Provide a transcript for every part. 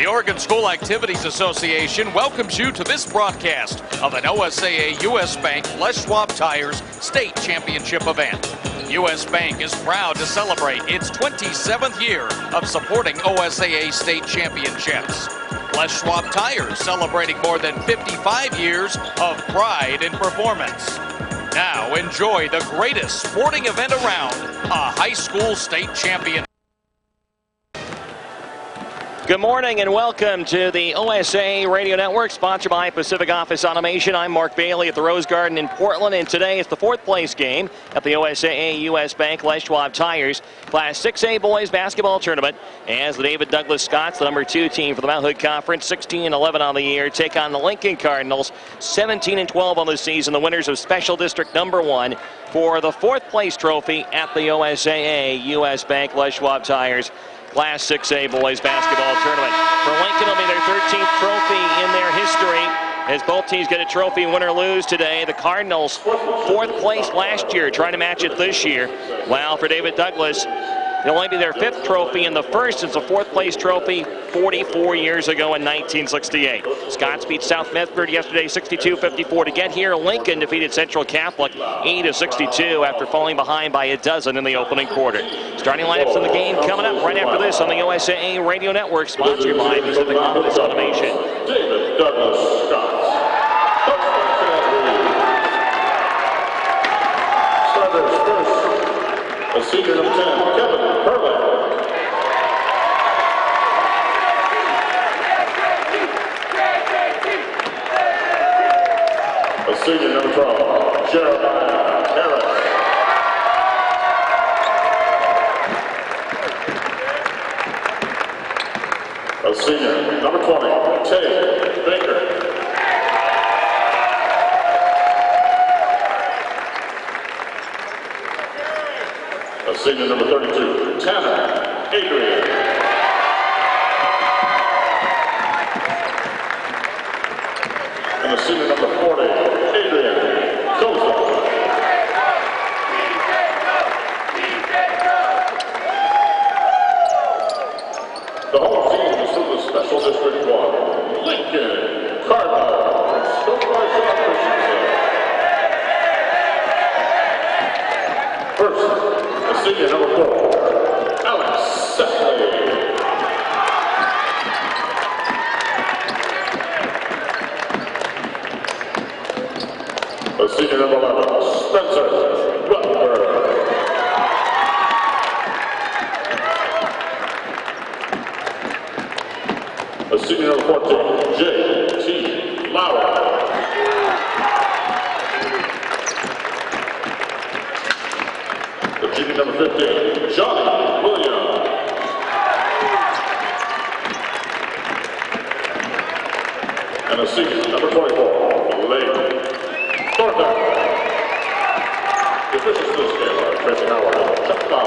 The Oregon School Activities Association welcomes you to this broadcast of an OSAA U.S. Bank Les Schwab Tires State Championship event. U.S. Bank is proud to celebrate its 27th year of supporting OSAA state championships. Les Schwab Tires celebrating more than 55 years of pride in performance. Now enjoy the greatest sporting event around, a high school state championship. Good morning and welcome to the OSAA Radio Network, sponsored by Pacific Office Automation. I'm Mark Bailey at the Rose Garden in Portland, and today is the fourth place game at the OSAA U.S. Bank Les Schwab Tires Class 6A Boys Basketball Tournament as the David Douglas Scots, the number 2 team for the Mount Hood Conference, 16-11 on the year, take on the Lincoln Cardinals, 17-12 on the season, the winners of Special District number 1 for the fourth place trophy at the OSAA U.S. Bank Les Schwab Tires Class 6A Boys Basketball Tournament. For Lincoln, it'll be their 13th trophy in their history as both teams get a trophy, win or lose today. The Cardinals, 4th place last year, trying to match it this year. While for David Douglas, it'll only be their 5th trophy and the first since a 4th place trophy 44 years ago in 1968. Scots beat South Medford yesterday 62-54 to get here. Lincoln defeated Central Catholic 80-62 after falling behind by a dozen in the opening quarter. Starting lineups in the game coming up right after this on the OSAA Radio Network, sponsored by Pacific Office Automation. David Douglas Scott. Starters first, the senior number 10, Kevin Perlin. The senior number 12, Jeremiah Harris. The senior number 20, Tay Baker. The senior number 32, Tanner Adrian. And the senior number 40, Adrian Joseph. The home team is from the Special District 1, Lincoln Cardinals. First, the senior number 4, Alex Sefley. The senior number 11, Spencer Rutherford. The senior number 14, J.T. Lauer. The junior number 15, Johnny Williams. And the senior number 24, Lane Thornton. The officials for this game are Tracy Howard, Chuck Bob.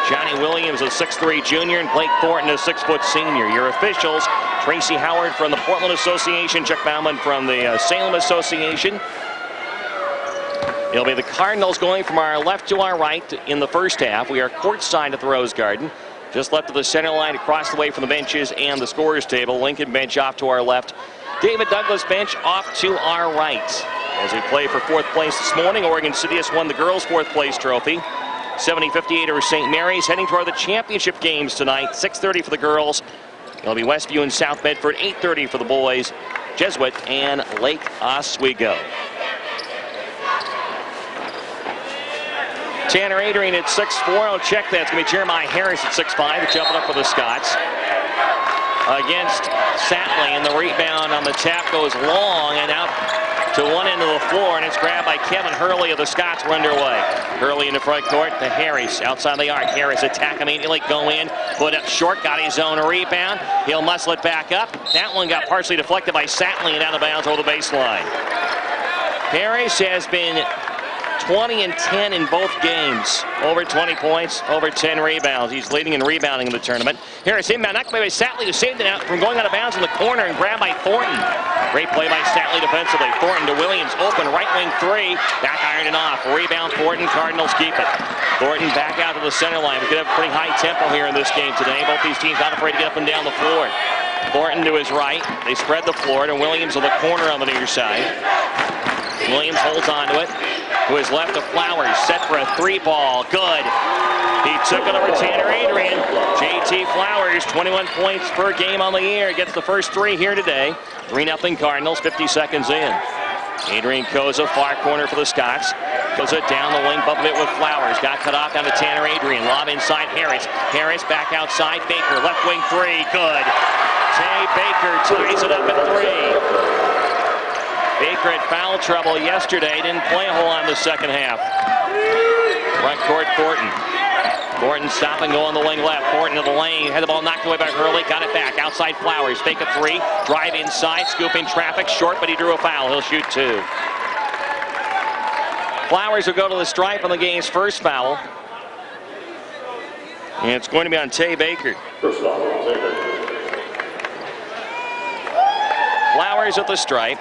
Johnny Williams, a 6'3" junior, and Blake Thornton, a 6' senior. Your officials, Tracy Howard from the Portland Association, Chuck Bauman from the Salem Association. It'll be the Cardinals going from our left to our right in the first half. We are courtside at the Rose Garden, just left of the center line, across the way from the benches and the scorer's table. Lincoln bench off to our left. David Douglas bench off to our right. As we play for 4th place this morning, Oregon City has won the girls' 4th place trophy. 70-58 over St. Mary's, heading toward the championship games tonight. 6:30 for the girls. It'll be Westview and South Bedford. 8:30 for the boys. Jesuit and Lake Oswego. Tanner Adrian at 6'4". I'll check that. It's going to be Jeremiah Harris at 6'5", jumping up for the Scots. Against Satley, and the rebound on the tap goes long and out to one end of the floor, and it's grabbed by Kevin Hurley of the Scots. We're underway. Hurley in the front court to Harris. Outside the arc. Harris attack immediately. Go in. Put up short. Got his own rebound. He'll muscle it back up. That one got partially deflected by Satley and out of bounds over the baseline. Harris has been 20 and 10 in both games. Over 20 points, over 10 rebounds. He's leading in rebounding in the tournament. Harris inbound, knocked away by Satley, who saved it out from going out of bounds in the corner and grabbed by Thornton. Great play by Satley defensively. Thornton to Williams, open right wing three. Back iron and off. Rebound Thornton, Cardinals keep it. Thornton back out to the center line. We could have a pretty high tempo here in this game today. Both these teams not afraid to get up and down the floor. Thornton to his right. They spread the floor to Williams to the corner on the near side. Williams holds on to it. To his left to Flowers, set for a three ball. Good. He took it over Tanner Adrian. JT Flowers, 21 points per game on the year. Gets the first three here today. 3-0 Cardinals, 50 seconds in. Adrian Koza, far corner for the Scots. Koza down the wing, bump it with Flowers. Got cut off down to Tanner Adrian. Lob inside Harris. Harris back outside. Baker, left wing three. Good. Tay Baker ties it up at three. Baker had foul trouble yesterday. Didn't play a whole lot in the second half. Front court, Thornton. Thornton stop and go on the wing left. Thornton to the lane. Had the ball knocked away by Hurley. Got it back. Outside Flowers. Fake a three. Drive inside. Scooping traffic. Short, but he drew a foul. He'll shoot two. Flowers will go to the stripe on the game's first foul. And it's going to be on Tay Baker. First foul, Tay Baker. Flowers at the stripe.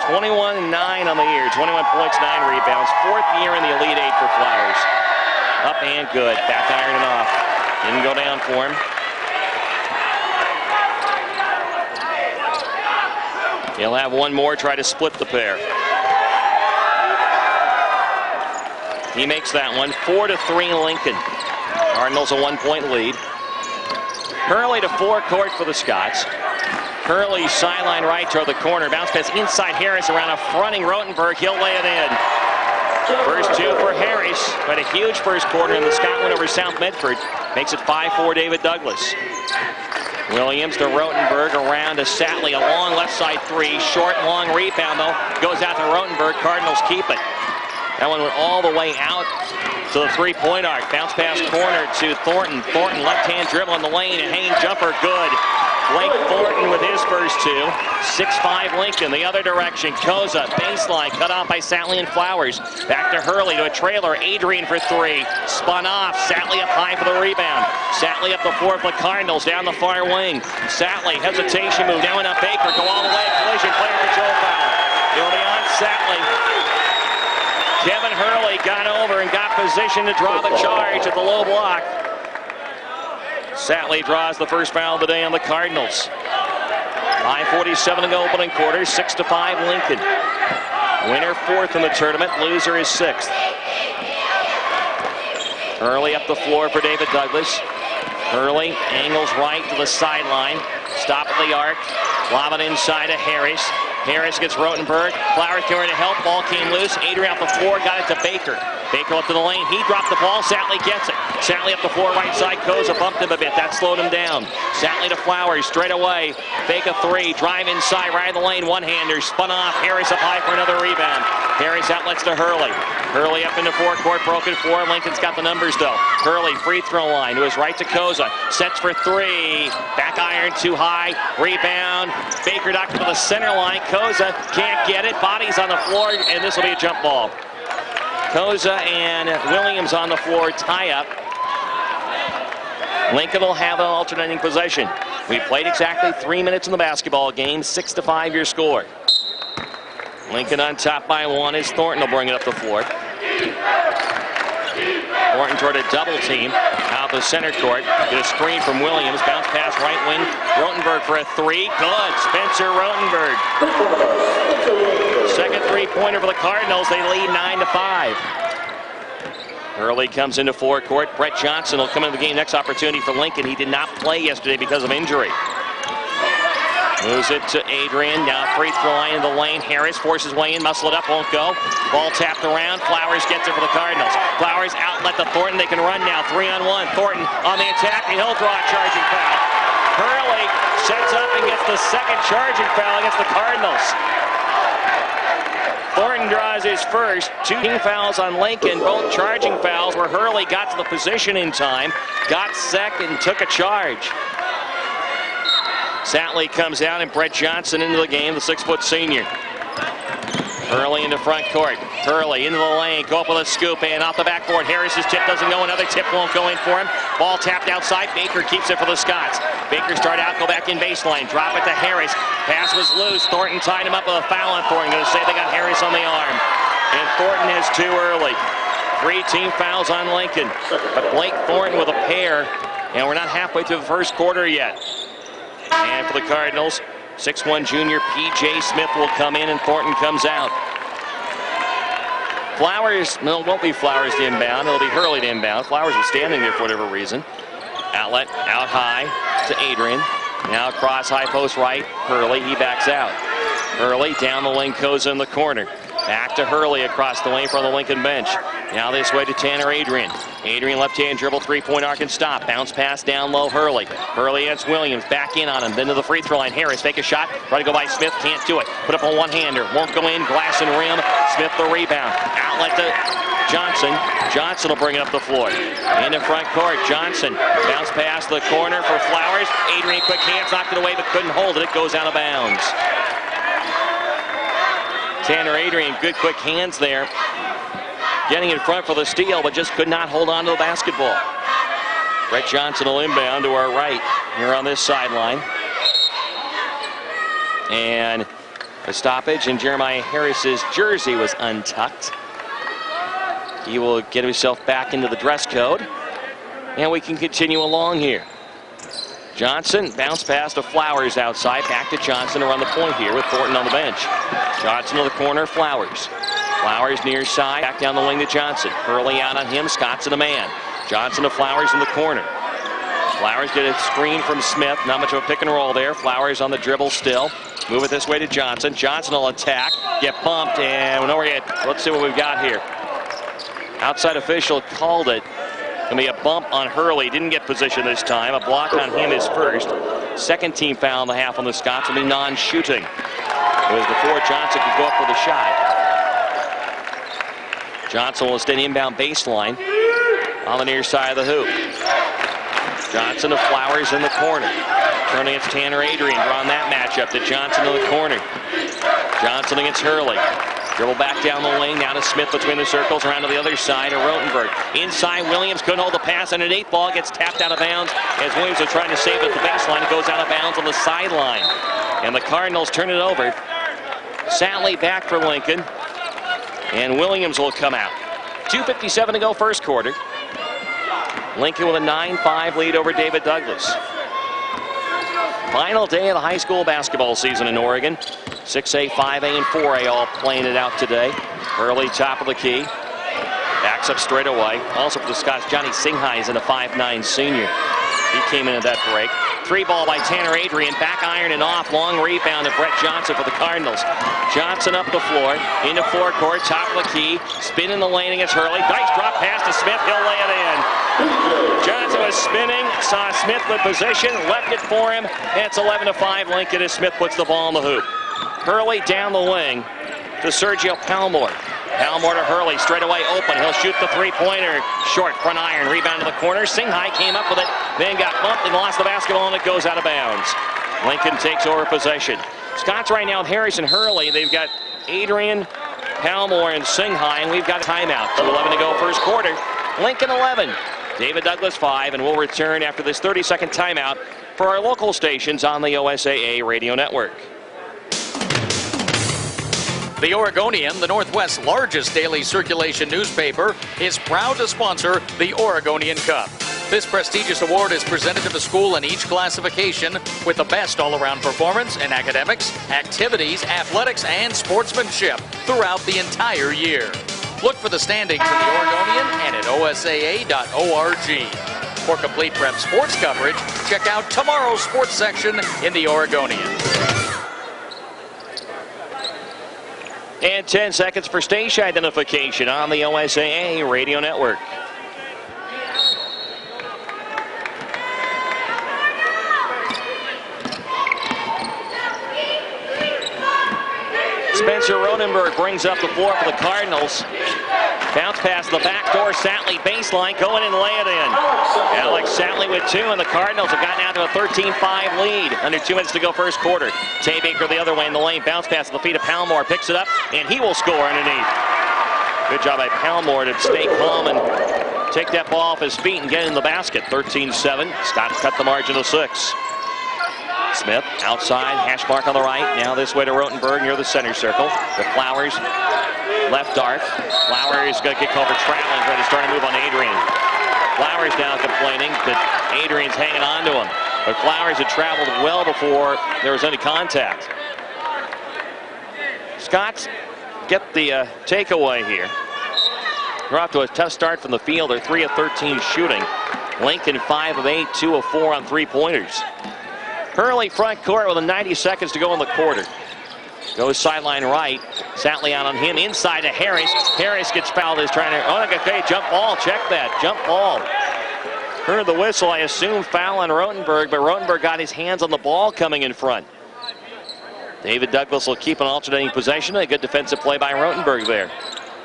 21 and 9 on the year. 21 points, 9 rebounds. Fourth year in the Elite Eight for Flowers. Up and good. Back iron and off. Didn't go down for him. He'll have one more, try to split the pair. He makes that one. 4-3 Lincoln. Cardinals a 1-point lead. Hurley to forecourt for the Scots. Hurley sideline right toward the corner. Bounce pass inside Harris around a fronting Rotenberg. He'll lay it in. First two for Harris. But a huge first quarter in the Scott win over South Medford. Makes it 5-4 David Douglas. Williams to Rotenberg, around to Satley. A long left side three. Short, long rebound though. Goes out to Rotenberg. Cardinals keep it. That one went all the way out to the three-point arc. Bounce pass corner to Thornton. Thornton left-hand dribble in the lane. A hanging jumper. Good. Blake Thornton with his first two. 6-5 Lincoln the other direction. Koza, baseline, cut off by Satley and Flowers. Back to Hurley to a trailer. Adrian for three. Spun off. Satley up high for the rebound. Satley up the floor for the Cardinals down the far wing. Satley, hesitation move. Now in up Baker. Go all the way. Collision. Player control foul. It'll be on Satley. Kevin Hurley got over and got position to draw the charge at the low block. Satley draws the first foul of the day on the Cardinals. 5:47 to go opening quarter, 6-5 Lincoln. Winner fourth in the tournament, loser is sixth. Hurley up the floor for David Douglas. Hurley angles right to the sideline. Stop at the arc. Lob it inside to Harris. Harris gets Rotenberg. Flowers going to help. Ball came loose. Adrian off the floor. Got it to Baker. Baker up to the lane. He dropped the ball. Satley gets it. Satley up the floor right side. Koza bumped him a bit. That slowed him down. Satley to Flowers. Straight away. Fake a three. Drive inside. Right in the lane. One-hander. Spun off. Harris up high for another rebound. Harris outlets to Hurley. Hurley up into forecourt. Broken four. Lincoln's got the numbers though. Hurley free throw line to his right to Koza. Sets for three. Back iron too high. Rebound. Baker knocked to the center line. Koza can't get it. Bodies on the floor, and this will be a jump ball. Koza and Williams on the floor, tie up. Lincoln will have an alternating possession. We played exactly 3 minutes in the basketball game, 6-5 your score. Lincoln on top by one as Thornton will bring it up the floor. Thornton toward a double team out the center court. Get a screen from Williams. Bounce pass right wing. Rotenberg for a three. Good. Spencer Rotenberg. Second three-pointer for the Cardinals. They lead 9-5. Hurley comes into forecourt. Brett Johnson will come into the game. Next opportunity for Lincoln. He did not play yesterday because of injury. Moves it to Adrian. Now free throw line in the lane. Harris forces way in. Muscle it up. Won't go. Ball tapped around. Flowers gets it for the Cardinals. Flowers outlet to Thornton. They can run now. 3-on-1. Thornton on the attack. And he'll draw a charging foul. Hurley sets up and gets the second charging foul against the Cardinals. Thornton draws his first. 2 team fouls on Lincoln, both charging fouls where Hurley got to the position in time, got second, took a charge. Satley comes out and Brett Johnson into the game, the 6-foot senior. Hurley into front court. Hurley into the lane, go up with a scoop and off the backboard. Harris's tip doesn't go, another tip won't go in for him. Ball tapped outside, Baker keeps it for the Scots. Baker start out, go back in baseline, drop it to Harris. Pass was loose, Thornton tied him up with a foul on Thornton. Gonna say they got Harris on the arm. And Thornton has 2 early. 3 team fouls on Lincoln. But Blake Thornton with a pair, and we're not halfway through the first quarter yet. And for the Cardinals, 6'1" junior P.J. Smith will come in and Thornton comes out. Flowers, no, it won't be Flowers to inbound. It'll be Hurley to inbound. Flowers was standing there for whatever reason. Outlet, out high to Adrian. Now across high post right. Hurley, he backs out. Hurley down the lane, Koza in the corner. Back to Hurley across the lane from the Lincoln bench. Now this way to Tanner Adrian. Adrian left-hand dribble, 3-point arc and stop. Bounce pass down low, Hurley. Hurley against Williams, back in on him, then to the free throw line. Harris, fake a shot, try to go by Smith, can't do it. Put up a one-hander, won't go in, glass and rim. Smith the rebound. Outlet to Johnson. Johnson will bring it up the floor. Into front court, Johnson. Bounce pass to the corner for Flowers. Adrian, quick hands, knocked it away, but couldn't hold it. It goes out of bounds. Tanner Adrian, good quick hands there. Getting in front for the steal, but just could not hold on to the basketball. Brett Johnson will inbound to our right here on this sideline. And a stoppage, and Jeremiah Harris's jersey was untucked. He will get himself back into the dress code. And we can continue along here. Johnson, bounce pass to Flowers outside. Back to Johnson around the point here with Thornton on the bench. Johnson to the corner, Flowers. Flowers near side, back down the wing to Johnson. Hurley out on him, Scott's in a man. Johnson to Flowers in the corner. Flowers get a screen from Smith, not much of a pick and roll there. Flowers on the dribble still. Move it this way to Johnson. Johnson will attack, get bumped, and nowhere yet. Let's see what we've got here. Outside official called it. Gonna be a bump on Hurley, didn't get position this time. A block on him is first. Second team foul in the half on the Scots will be non-shooting. It was before Johnson could go up with a shot. Johnson will stay inbound baseline on the near side of the hoop. Johnson to Flowers in the corner. Turning against Tanner Adrian, drawing that matchup to Johnson in the corner. Johnson against Hurley. Dribble back down the wing, now to Smith between the circles, around to the other side to Rotenberg. Inside, Williams couldn't hold the pass, and an 8 ball gets tapped out of bounds as Williams was trying to save it at the baseline. It goes out of bounds on the sideline. And the Cardinals turn it over. Satley back for Lincoln. And Williams will come out. 2:57 to go first quarter. Lincoln with a 9-5 lead over David Douglas. Final day of the high school basketball season in Oregon. 6A, 5A, and 4A all playing it out today. Early top of the key. Backs up straight away. Also for the Scots, Johnny Singhai is in a 5'9 senior. He came in at that break. 3 ball by Tanner Adrian. Back iron and off. Long rebound to Brett Johnson for the Cardinals. Johnson up the floor. Into forecourt. Top of the key. Spin in the lane against Hurley. Nice drop pass to Smith. He'll lay it in. Johnson was spinning. Saw Smith with position. Left it for him. And it's 11-5 Lincoln as Smith puts the ball in the hoop. Hurley down the wing to Sergio Palmore. Palmore to Hurley, straight away open. He'll shoot the 3-pointer. Short, front iron, rebound to the corner. Singhai came up with it, then got bumped and lost the basketball, and it goes out of bounds. Lincoln takes over possession. Scots right now with Harris and Hurley. They've got Adrian, Palmore, and Singhai, and we've got a timeout. 2:11 to go first quarter. Lincoln 11, David Douglas 5, and we'll return after this 30-second timeout for our local stations on the OSAA radio network. The Oregonian, the Northwest's largest daily circulation newspaper, is proud to sponsor the Oregonian Cup. This prestigious award is presented to the school in each classification with the best all-around performance in academics, activities, athletics, and sportsmanship throughout the entire year. Look for the standings in the Oregonian and at osaa.org. For complete prep sports coverage, check out tomorrow's sports section in the Oregonian. And 10 seconds for station identification on the OSAA radio network. Spencer Ronenberg brings up the floor for the Cardinals. Bounce pass the back door. Satley baseline. Go in and lay it in. Alex Satley with 2, and the Cardinals have gotten out to a 13-5 lead. Under 2 minutes to go first quarter. Tay Baker the other way in the lane. Bounce pass at the feet of Palmore. Picks it up, and he will score underneath. Good job by Palmore to stay calm and take that ball off his feet and get in the basket. 13-7. Scott cut the margin to 6. Smith outside, hash mark on the right. Now this way to Rotenberg near the center circle. The Flowers left arc. Flowers going to get called for traveling, trying to start a move on Adrian. Flowers now complaining that Adrian's hanging on to him. But Flowers had traveled well before there was any contact. Scots get the takeaway here. They're off to a tough start from the field. They're 3 of 13 shooting. Lincoln 5 of 8, 2 of 4 on 3-pointers. Hurley front court with 90 seconds to go in the quarter. Goes sideline right. Satley out on him. Inside to Harris. Harris gets fouled. Is trying to. Oh, okay, jump ball. Check that. Jump ball. Heard the whistle. I assume foul on Rotenberg, but Rotenberg got his hands on the ball coming in front. David Douglas will keep an alternating possession. A good defensive play by Rotenberg there.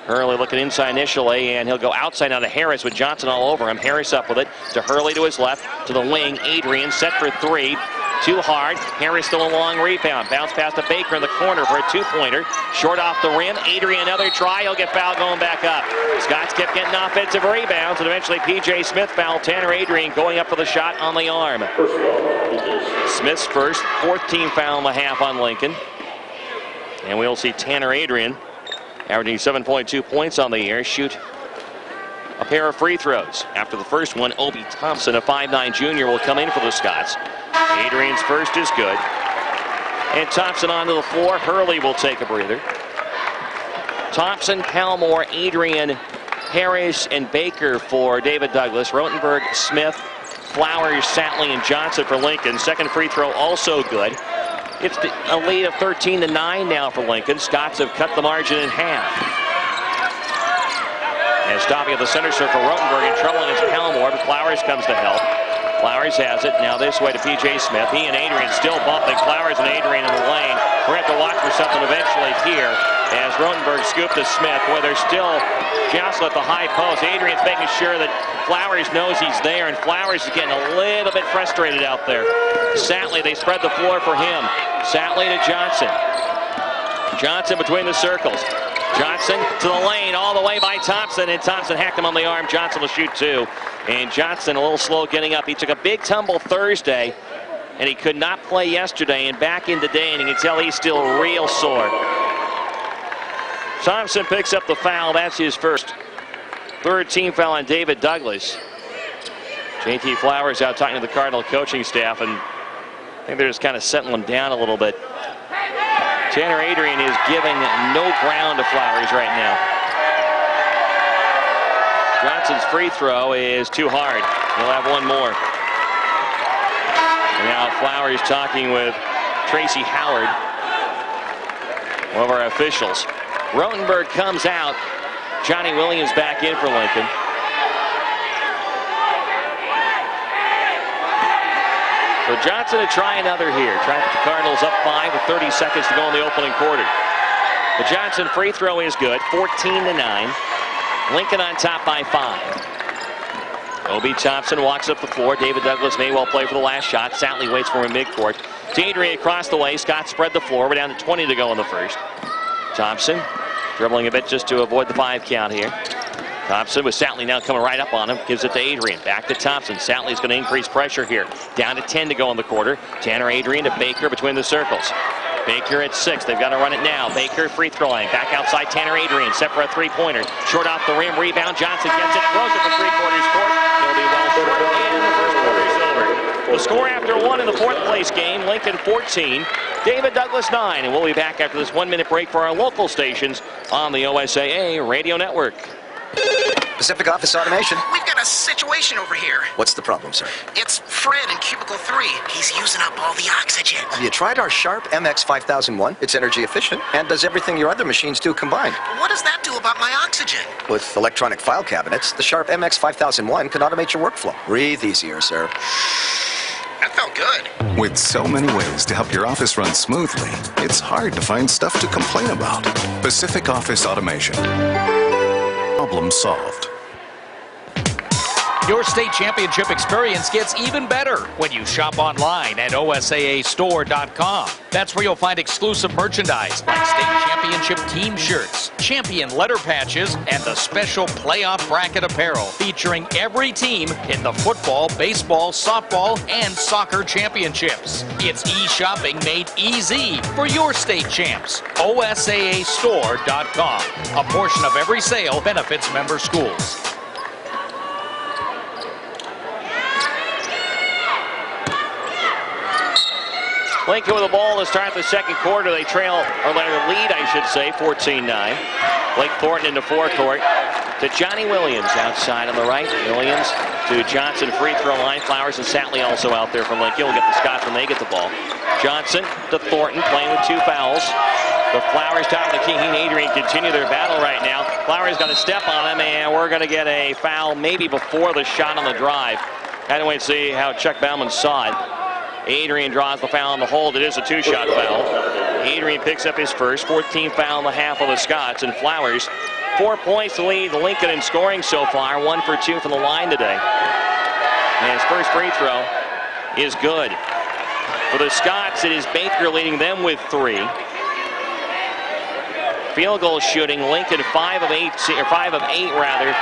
Hurley looking inside initially, and he'll go outside now to Harris with Johnson all over him. Harris up with it to Hurley to his left, to the wing. Adrian set for 3. Too hard. Harris still a long rebound. Bounce pass to Baker in the corner for a 2-pointer. Short off the rim. Adrian another try. He'll get fouled going back up. Scots kept getting offensive rebounds, and eventually P.J. Smith fouled Tanner Adrian going up for the shot on the arm. Smith's first, 4th team foul and a half on Lincoln. And we'll see Tanner Adrian averaging 7.2 points on the year, shoot a pair of free throws. After the first one, Obi Thompson, a 5'9" junior, will come in for the Scots. Adrian's first is good. And Thompson onto the floor. Hurley will take a breather. Thompson, Palmore, Adrian, Harris, and Baker for David Douglas. Rotenberg, Smith, Flowers, Satley, and Johnson for Lincoln. Second free throw also good. It's a lead of 13-9 now for Lincoln. Scots have cut the margin in half. And stopping at the center circle, Rotenberg in trouble against Palmore, but Flowers comes to help. Flowers has it. Now this way to P.J. Smith. He and Adrian still bumping. Flowers and Adrian in the lane. We're going to have to watch for something eventually here as Rotenberg scooped to Smith, where they're still jostling at the high post. Adrian's making sure that Flowers knows he's there, and Flowers is getting a little bit frustrated out there. Satley, they spread the floor for him. Satley to Johnson. Johnson between the circles. Johnson to the lane, all the way by Thompson, and Thompson hacked him on the arm. Johnson will shoot 2. And Johnson a little slow getting up. He took a big tumble Thursday, and he could not play yesterday, and back in today, and you can tell he's still real sore. Thompson picks up the foul. That's his first. 3rd team foul on David Douglas. J.T. Flowers out talking to the Cardinal coaching staff, and I think they're just kind of settling down a little bit. Tanner Adrian is giving no ground to Flowers right now. Johnson's free throw is too hard. He'll have one more. And now Flowers talking with Tracy Howard, one of our officials. Rotenberg comes out. Johnny Williams back in for Lincoln. So Johnson to try another here. Trying to put the Cardinals up 5 with 30 seconds to go in the opening quarter. The Johnson free throw is good, 14-9. Lincoln on top by 5. Obi Thompson walks up the floor. David Douglas may well play for the last shot. Satley waits for him midcourt. To Adrian across the way. Scott spread the floor. We're down to 20 to go in the first. Thompson dribbling a bit just to avoid the 5 count here. Thompson with Satley now coming right up on him. Gives it to Adrian. Back to Thompson. Satley's going to increase pressure here. Down to 10 to go in the quarter. Tanner Adrian to Baker between the circles. Baker at 6. They've got to run it now. Baker free throw line. Back outside Tanner Adrian. Set for a 3-pointer. Short off the rim. Rebound. Johnson gets it. Throws it for 3/4 court. He'll be well short. And the first quarter is over. The score after 1 in the 4th place game. Lincoln 14. David Douglas 9. And we'll be back after this 1-minute break for our local stations on the OSAA Radio Network. Pacific Office Automation. We've got a situation over here. What's the problem, sir? It's Fred in cubicle 3. He's using up all the oxygen. Have you tried our Sharp MX5001? It's energy efficient and does everything your other machines do combined. What does that do about my oxygen? With electronic file cabinets, the Sharp MX5001 can automate your workflow. Breathe easier, sir. At Felt good. With so many ways to help your office run smoothly, it's hard to find stuff to complain about. Pacific Office Automation. Problem solved. Your state championship experience gets even better when you shop online at OSAAstore.com. That's where you'll find exclusive merchandise like state championship team shirts, champion letter patches, and the special playoff bracket apparel featuring every team in the football, baseball, softball, and soccer championships. It's e-shopping made easy for your state champs. OSAAstore.com. A portion of every sale benefits member schools. Lincoln with the ball to start the second quarter. They trail, or their lead, I should say, 14-9. Blake Thornton into forecourt to Johnny Williams outside on the right. Williams to Johnson, free throw line. Flowers and Satley also out there from Lincoln. We'll get the Scots when they get the ball. Johnson to Thornton, playing with 2 fouls. The Flowers top of the key. He and Adrian continue their battle right now. Flowers got a step on him, and we're going to get a foul maybe before the shot on the drive. Had to wait to see how Chuck Bauman saw it. Adrian draws the foul on the hold. It is a 2-shot foul. Adrian picks up his first, 14th foul and a half of the Scots. And Flowers, 4 points to lead Lincoln in scoring so far. 1 for 2 from the line today. And his first free throw is good. For the Scots, it is Baker leading them with 3. Field goal shooting, Lincoln 5 of 8 rather.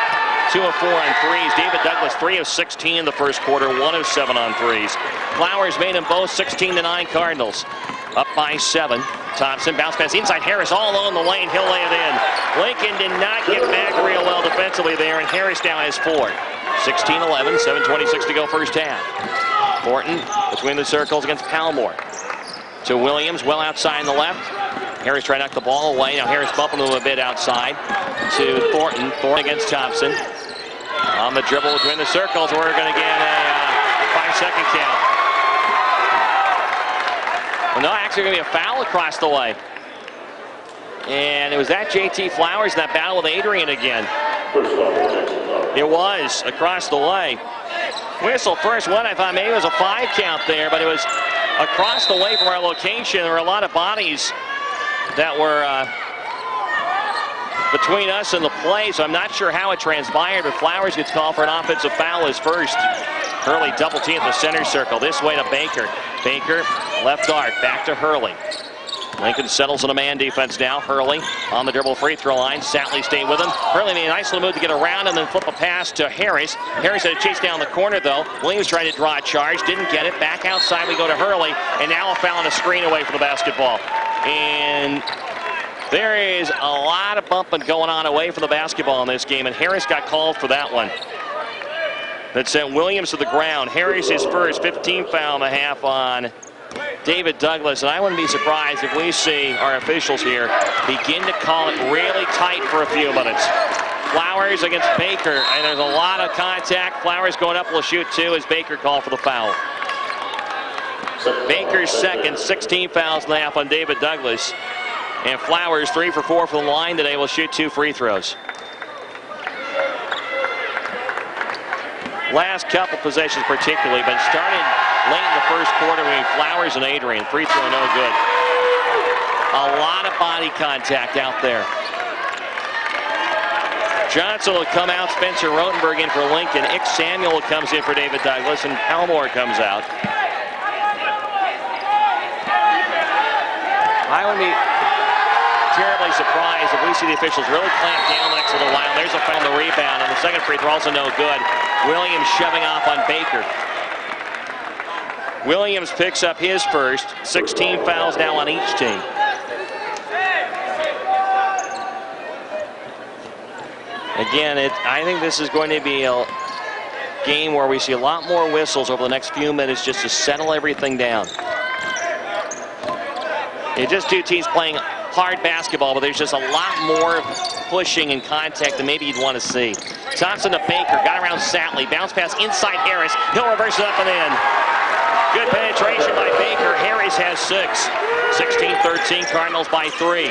2 of 4 on threes. David Douglas 3 of 16 in the first quarter, 1 of 7 on threes. Flowers made them both 16-9 Cardinals. Up by 7. Thompson bounce pass inside Harris all alone the lane. He'll lay it in. Lincoln did not get back real well defensively there, and Harris now has 4. 16-11, 7:26 to go first half. Thornton between the circles against Palmore. To Williams, well outside in the left. Harris trying to knock the ball away. Now Harris bumping him a bit outside to Thornton. Thornton against Thompson. On the dribble between the circles, we're going to get a 5-second count. Well, no, actually going to be a foul across the way. And it was that JT Flowers in that battle with Adrian again. It was across the way. Whistle first one, I thought maybe it was a 5 count there, but it was across the way from our location. There were a lot of bodies that were between us and the play, so I'm not sure how it transpired, but Flowers gets called for an offensive foul as first. Hurley double team at the center circle. This way to Baker. Baker, left arc, back to Hurley. Lincoln settles in a man defense now. Hurley on the dribble free throw line. Satley stayed with him. Hurley made a nice little move to get around and then flip a pass to Harris. Harris had a chase down the corner though. Williams tried to draw a charge, didn't get it. Back outside we go to Hurley, and now a foul on a screen away from the basketball. And there is a lot of bumping going on away from the basketball in this game, and Harris got called for that one. That sent Williams to the ground. Harris his first, 15 foul and a half on David Douglas, and I wouldn't be surprised if we see our officials here begin to call it really tight for a few minutes. Flowers against Baker, and there's a lot of contact. Flowers going up will shoot 2 as Baker called for the foul. Baker's second, 16 fouls and a half on David Douglas. And Flowers 3 for 4 from the line today, will shoot 2 free throws. Last couple possessions particularly, but started late in the first quarter between Flowers and Adrian. Free throw no good. A lot of body contact out there. Johnson will come out, Spencer Rotenberg in for Lincoln. Ick Samuel comes in for David Douglas, and Palmore comes out. I would be terribly surprised if we see the officials really clamp down the next little while. There's a foul on the rebound, and the second free throw also no good. Williams shoving off on Baker. Williams picks up his first. 16 fouls now on each team. Again, I think this is going to be a game where we see a lot more whistles over the next few minutes just to settle everything down. It's just 2 teams playing hard basketball, but there's just a lot more pushing and contact than maybe you'd want to see. Thompson to Baker, got around Satley, bounce pass inside Harris. He'll reverse it up and in. Good penetration by Baker. Harris has 6. 16-13, Cardinals by 3.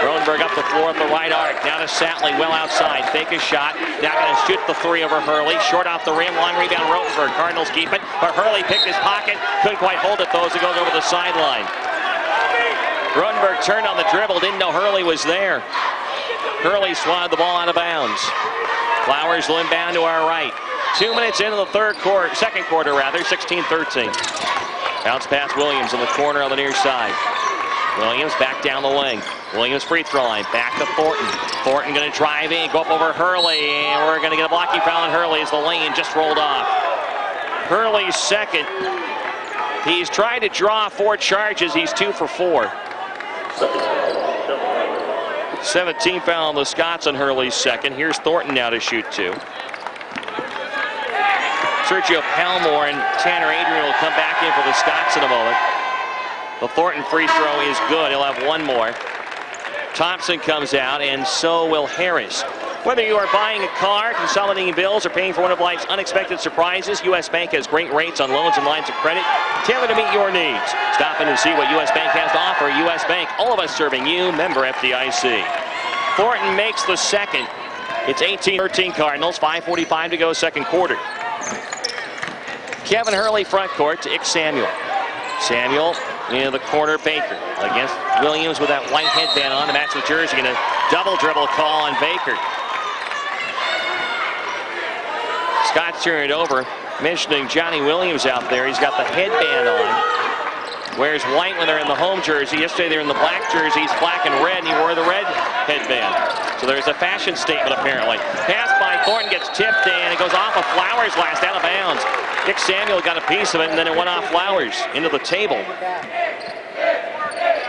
Rotenberg up the floor at the right arc. Now to Satley, well outside. Fake a shot. Now going to shoot the 3 over Hurley. Short off the rim. Long rebound, Rotenberg. Cardinals keep it, but Hurley picked his pocket. Couldn't quite hold it, though, as it goes over the sideline. Rotenberg turned on the dribble. Didn't know Hurley was there. Hurley swatted the ball out of bounds. Flowers will inbound to our right. 2 minutes into the second quarter, 16-13. Bounce pass Williams in the corner on the near side. Williams back down the wing. Williams free throw line. Back to Thornton. Thornton going to drive in, go up over Hurley, and we're going to get a blocking foul on Hurley as the lane just rolled off. Hurley's second. He's trying to draw 4 charges. He's 2 for 4. 17 foul on the Scots on Hurley's second. Here's Thornton now to shoot 2. Sergio Palmore and Tanner Adrian will come back in for the Scots in a moment. The Thornton free throw is good. He'll have 1 more. Thompson comes out, and so will Harris. Whether you are buying a car, consolidating bills, or paying for one of life's unexpected surprises, U.S. Bank has great rates on loans and lines of credit tailored to meet your needs. Stop in and see what U.S. Bank has to offer. U.S. Bank, all of us serving you, member FDIC. Thornton makes the second. It's 18-13 Cardinals, 5:45 to go second quarter. Kevin Hurley front court to Ick Samuel. Samuel in the corner, Baker against Williams with that white headband on to match the jersey. And a double dribble call on Baker. Scott's turning it over, mentioning Johnny Williams out there. He's got the headband on. Wears white when they're in the home jersey. Yesterday they're in the black jerseys, black and red, and he wore the red headband. So there's a fashion statement apparently. Pass by Thornton gets tipped and it goes off of Flowers last, out of bounds. Ick Samuel got a piece of it and then it went off Flowers into the table.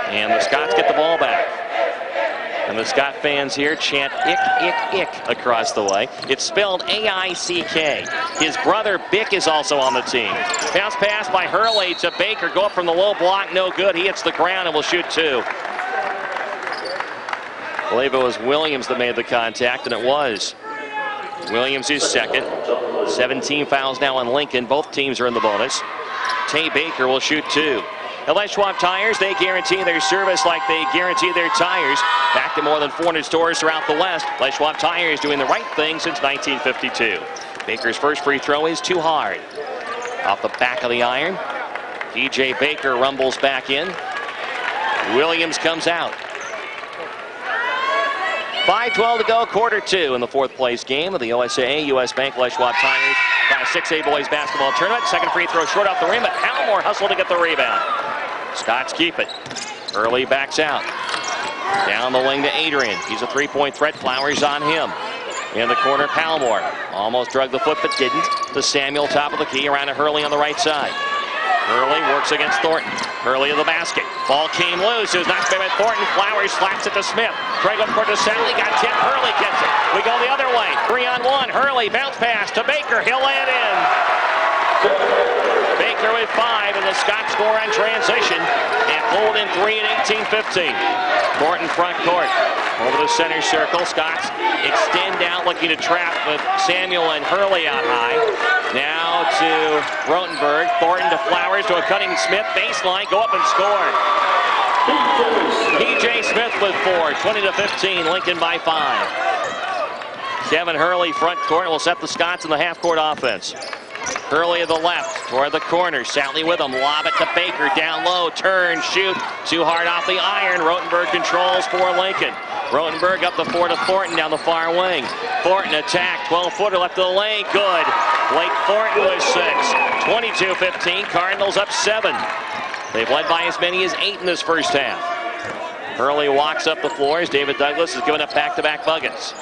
And the Scots get the ball back. And the Scott fans here chant Ick, Ick, Ick across the way. It's spelled A-I-C-K. His brother Bick is also on the team. Bounce pass by Hurley to Baker. Go up from the low block, no good. He hits the ground and will shoot 2. I believe it was Williams that made the contact, and it was. Williams is second. 17 fouls now on Lincoln. Both teams are in the bonus. Tay Baker will shoot 2. At Les Schwab Tires, they guarantee their service like they guarantee their tires. Back to more than 400 stores throughout the West. Les Schwab Tires doing the right thing since 1952. Baker's first free throw is too hard. Off the back of the iron. P.J. Baker rumbles back in. Williams comes out. 5:12 to go, quarter 2 in the 4th place game of the OSAA U.S. Bank Les Schwab Tires Class 6A boys basketball tournament. Second free throw short off the rim, but Palmore hustled to get the rebound. Scots keep it. Early backs out. Down the wing to Adrian. He's a 3-point threat. Flowers on him. In the corner, Palmore. Almost drug the foot, but didn't. To Samuel, top of the key, around to Hurley on the right side. Hurley works against Thornton. Hurley to the basket. Ball came loose. It was knocked by Thornton. Flowers slaps it to Smith. Try to go for to Sally. Got tipped. Hurley gets it. We go the other way. 3-on-1. Hurley bounce pass to Baker. He'll lay it in. Baker with 5, and the Scots score on transition and pulled in 3 at 18-15. Thornton front court. Over the center circle. Scots extend out, looking to trap with Samuel and Hurley out high. Now to Rotenberg. Thornton to Flowers to a cutting Smith. Baseline. Go up and score. P.J. Smith with 4. 20-15. Lincoln by 5. Kevin Hurley front court will set the Scots in the half-court offense. Hurley to the left, toward the corner. Satley with him. Lob it to Baker. Down low. Turn. Shoot. Too hard off the iron. Rotenberg controls for Lincoln. Rotenberg up the floor to Thornton down the far wing. Thornton attack. 12-footer left of the lane. Good. Blake Thornton with 6. 22-15. Cardinals up 7. They've led by as many as 8 in this first half. Hurley walks up the floor as David Douglas has given up back-to-back buckets.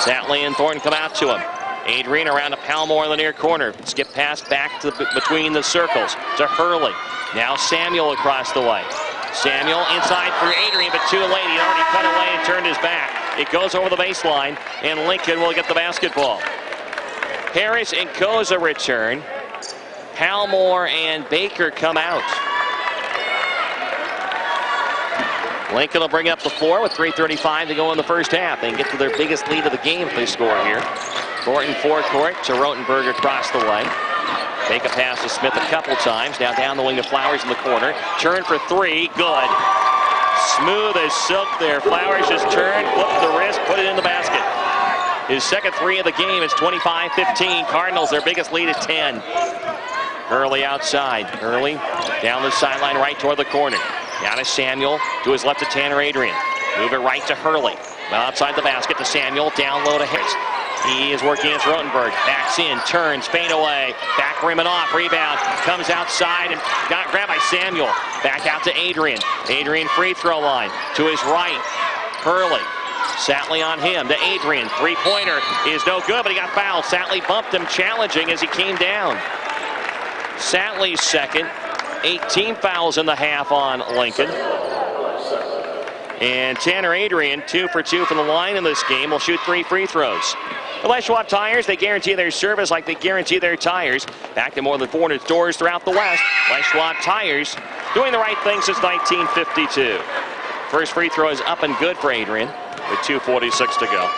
Satley and Thornton come out to him. Adrian around to Palmore in the near corner. Skip pass back to between the circles to Hurley. Now Samuel across the way. Samuel inside for Adrian, but too late. He already cut away and turned his back. It goes over the baseline, and Lincoln will get the basketball. Harris and Koza return. Palmore and Baker come out. Lincoln will bring up the floor with 3:35 to go in the first half. They can get to their biggest lead of the game if they score here. Thornton forecourt to Rotenberg across the way. Take a pass to Smith a couple times. Now down the wing to Flowers in the corner. Turn for three. Good. Smooth as silk there. Flowers just turned, flipped the wrist, put it in the basket. His second three of the game is 25-15. Cardinals, their biggest lead at 10. Hurley outside. Hurley down the sideline right toward the corner. Down to Samuel. To his left to Tanner Adrian. Move it right to Hurley. Well, outside the basket to Samuel. Down low to Harris. He is working against Rotenberg. Backs in, turns, fade away. Back rim and off. Rebound. Comes outside and got grabbed by Samuel. Back out to Adrian. Adrian free throw line. To his right. Hurley. Satley on him to Adrian. Three-pointer is no good, but he got fouled. Satley bumped him, challenging as he came down. Satley's second. 18 fouls in the half on Lincoln. And Tanner Adrian, 2 for 2 from the line in this game, will shoot 3 free throws. The Les Schwab Tires, they guarantee their service like they guarantee their tires. Back to more than 400 stores throughout the West. Les Schwab Tires, doing the right thing since 1952. First free throw is up and good for Adrian with 2:46 to go.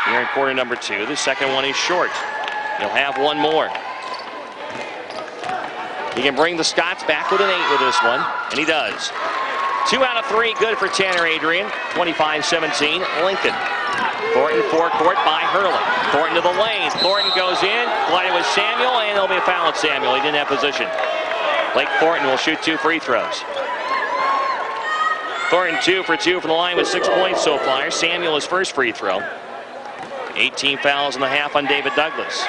Here in quarter number 2, the second one is short. He'll have one more. He can bring the Scots back with an 8 with this one, and he does. 2 out of 3 good for Tanner Adrian. 25-17 Lincoln. Thornton forecourt by Hurley. Thornton to the lane. Thornton goes in, collided with Samuel, and there'll be a foul at Samuel. He didn't have position. Blake Thornton will shoot 2 free throws. Thornton 2 for 2 from the line with 6 points so far. Samuel his first free throw. 18 fouls in the half on David Douglas.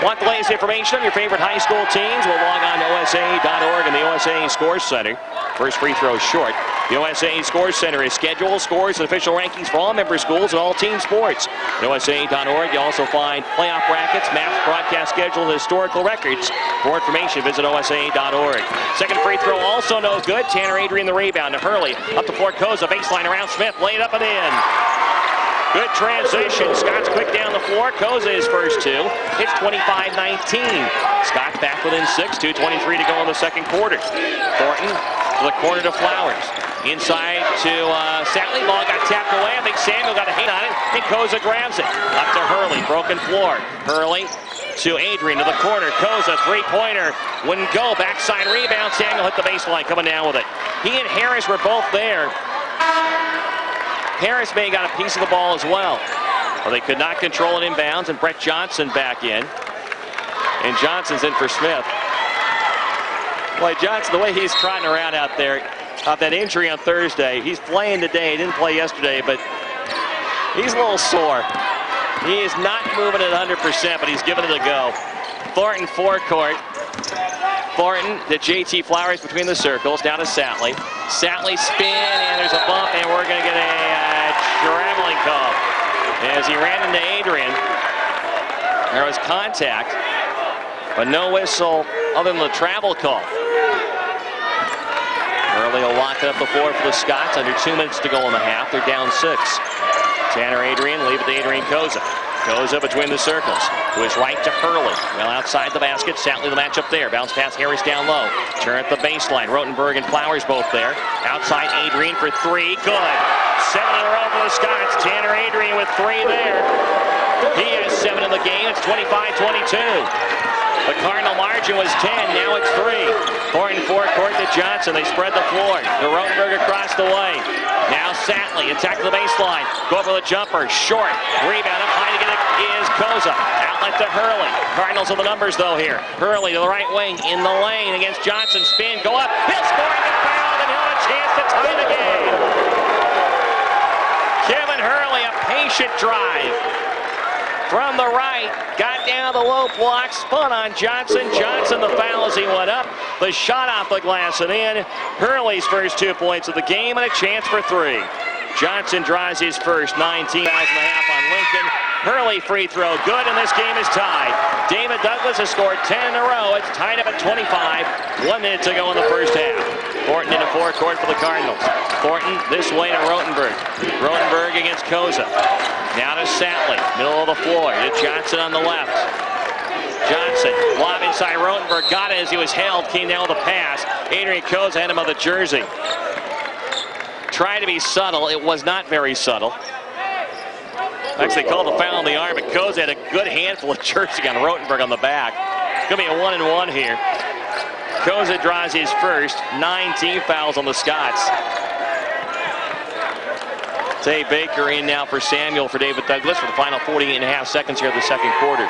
Want the latest information on your favorite high school teams? We'll log on to OSAA.org and the OSAA Scores Center. First free throw is short. The OSAA Scores Center is schedule, scores, and official rankings for all member schools and all team sports. At OSAA.org, you also find playoff brackets, maps, broadcast schedule, and historical records. For information, visit OSAA.org. Second free throw also no good. Tanner Adrian the rebound to Hurley. Up to Koza, baseline around Smith, laid up and in. Good transition. Scott's quick down the floor. Koza his first 2. It's 25-19. Scott back within 6. 2:23 to go in the second quarter. Thornton to the corner to Flowers. Inside to Satley. Ball got tapped away. I think Samuel got a hit on it. And Koza grabs it. Up to Hurley. Broken floor. Hurley to Adrian to the corner. Koza, three-pointer. Wouldn't go. Backside rebound. Samuel hit the baseline, coming down with it. He and Harris were both there. Harris may have got a piece of the ball as well. Well, they could not control it inbounds, and Brett Johnson back in. And Johnson's in for Smith. Boy, Johnson, the way he's trotting around out there, off that injury on Thursday, he's playing today. He didn't play yesterday, but he's a little sore. He is not moving at 100%, but he's giving it a go. Thornton forecourt. Thornton to JT Flowers between the circles, down to Satley. Satley spin, and there's a bump, and we're going to get a traveling call. As he ran into Adrian, there was contact, but no whistle other than the travel call. Hurley will lock it up the floor for the Scots. Under 2 minutes to go in the half. They're down 6. Tanner Adrian, leave it to Adrian Koza. Koza between the circles. To his right to Hurley. Well outside the basket. Satley the matchup there. Bounce pass Harris down low. Turn at the baseline. Rotenberg and Flowers both there. Outside Adrian for 3. Good. 7 in a row for the Scots. Tanner Adrian with 3 there. He has 7 in the game. It's 25-22. The Cardinal margin was 10. Now it's 3. Thornton forecourt to Johnson. They spread the floor. To Rotenberg across the way. Now Satley attack the baseline. Go for the jumper. Short. Rebound up high to get it is Koza. Outlet to Hurley. Cardinals are the numbers though here. Hurley to the right wing. In the lane against Johnson. Spin. Go up. He'll score and get fouled, and he'll have a chance to tie the game. Kevin Hurley, a patient drive. From the right, got down the low block, spun on Johnson. Johnson the foul as he went up. The shot off the glass and in. Hurley's first 2 points of the game and a chance for 3. Johnson draws his first 19 fouls and a half on Lincoln. Hurley free throw good, and this game is tied. David Douglas has scored 10 in a row. It's tied up at 25. 1 minute to go in the first half. Thornton into forecourt for the Cardinals. Thornton this way to Rotenberg. Rotenberg against Koza. Now to Satley, middle of the floor. To Johnson on the left. Johnson, lob inside Rotenberg. Got it as he was held. Came down with a pass. Adrian Koza had him on the jersey. Tried to be subtle. It was not very subtle. Actually called the foul on the arm, but Koza had a good handful of jersey on Rotenberg on the back. It's going to be a 1-and-1 here. Koza draws his first. 9 team fouls on the Scots. Tay Baker in now for Samuel for David Douglas for the final 48.5 seconds here of the second quarter.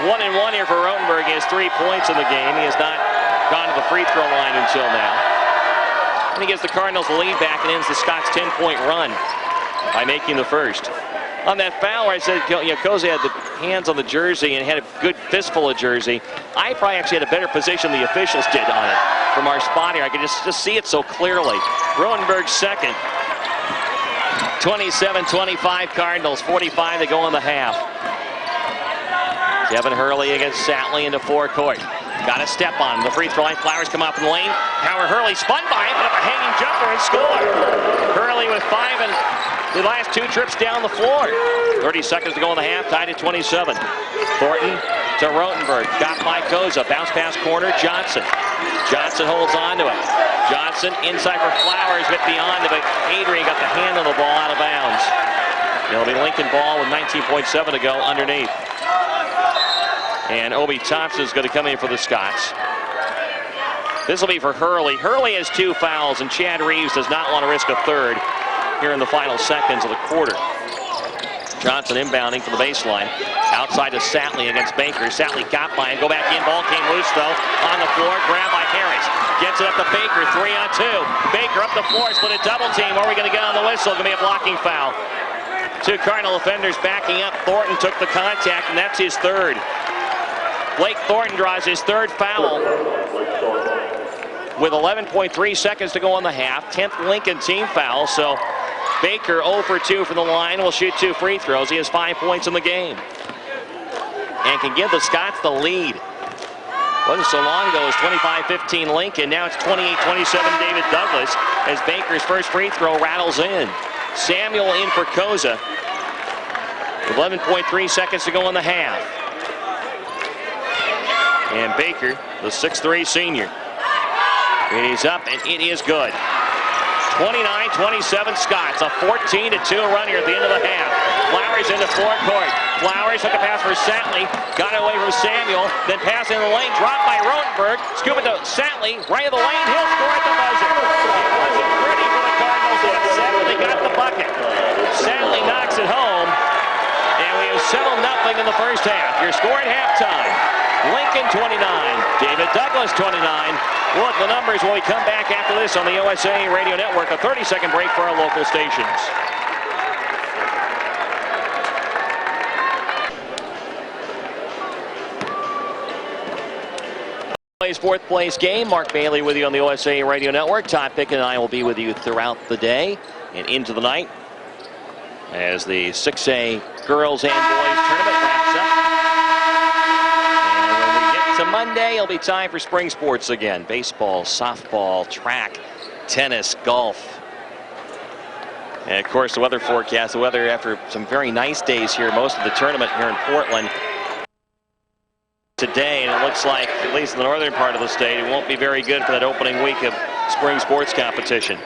1-and-1 here for Rotenberg. He has 3 points in the game. He has not gone to the free throw line until now. And he gives the Cardinals the lead back and ends the Scots' 10-point run by making the first. On that foul, I said, Koza had the hands on the jersey and had a good fistful of jersey. I probably actually had a better position than the officials did on it from our spot here. I could just see it so clearly. Rotenberg's second. 27-25 Cardinals, 45 to go in the half. Kevin Hurley against Satley into forecourt. Got a step on him. The free throw line. Flowers come up in the lane. Howard Hurley spun by him, put up a hanging jumper and score. Hurley with 5 and the last 2 trips down the floor. 30 seconds to go in the half, tied at 27. Thornton to Rotenberg. Got by Koza. Bounce pass corner. Johnson. Johnson holds on to it. Johnson inside for Flowers, but beyond it. But Adrian got the hand on the ball out of bounds. It'll be Lincoln ball with 19.7 to go underneath. And Obi Thompson is going to come in for the Scots. This will be for Hurley. Hurley has 2 fouls, and Chad Reeves does not want to risk a third here in the final seconds of the quarter. Johnson inbounding from the baseline. Outside to Satley against Baker. Satley got by and go back in. Ball came loose though. On the floor, grabbed by Harris. Gets it up to Baker, 3-on-2. Baker up the floor, split a double team. Where are we going to get on the whistle? Going to be a blocking foul. 2 Cardinal defenders backing up. Thornton took the contact, and that's his third. Blake Thornton draws his 3rd foul with 11.3 seconds to go in the half. 10th Lincoln team foul, so Baker 0 for 2 from the line, will shoot 2 free throws. He has 5 points in the game and can give the Scots the lead. Wasn't so long ago, it was 25-15 Lincoln. Now it's 28-27 David Douglas as Baker's first free throw rattles in. Samuel in for Koza with 11.3 seconds to go in the half. And Baker, the 6'3" senior. It is up, and it is good. 29-27 Scots, a 14-2 run here at the end of the half. Flowers into forecourt. Flowers took a pass for Satley, got it away from Samuel, then passing in the lane, dropped by Rotenberg, scoop it to Satley, right of the lane, he'll score at the buzzer. It wasn't pretty for the Cardinals, but they got the bucket. Satley knocks it home, and we have 7-0 in the first half. Your score at halftime. Lincoln 29, David Douglas 29. We'll look at the numbers when we come back after this on the OSAA Radio Network. A 30-second break for our local stations. Plays 4th place game. Mark Bailey with you on the OSAA Radio Network. Todd Pickett and I will be with you throughout the day and into the night as the 6A girls and boys tournament wraps up. To Monday, it'll be time for spring sports again. Baseball, softball, track, tennis, golf. And of course, the weather forecast, the weather after some very nice days here, most of the tournament here in Portland today, and it looks like, at least in the northern part of the state, it won't be very good for that opening week of spring sports competition.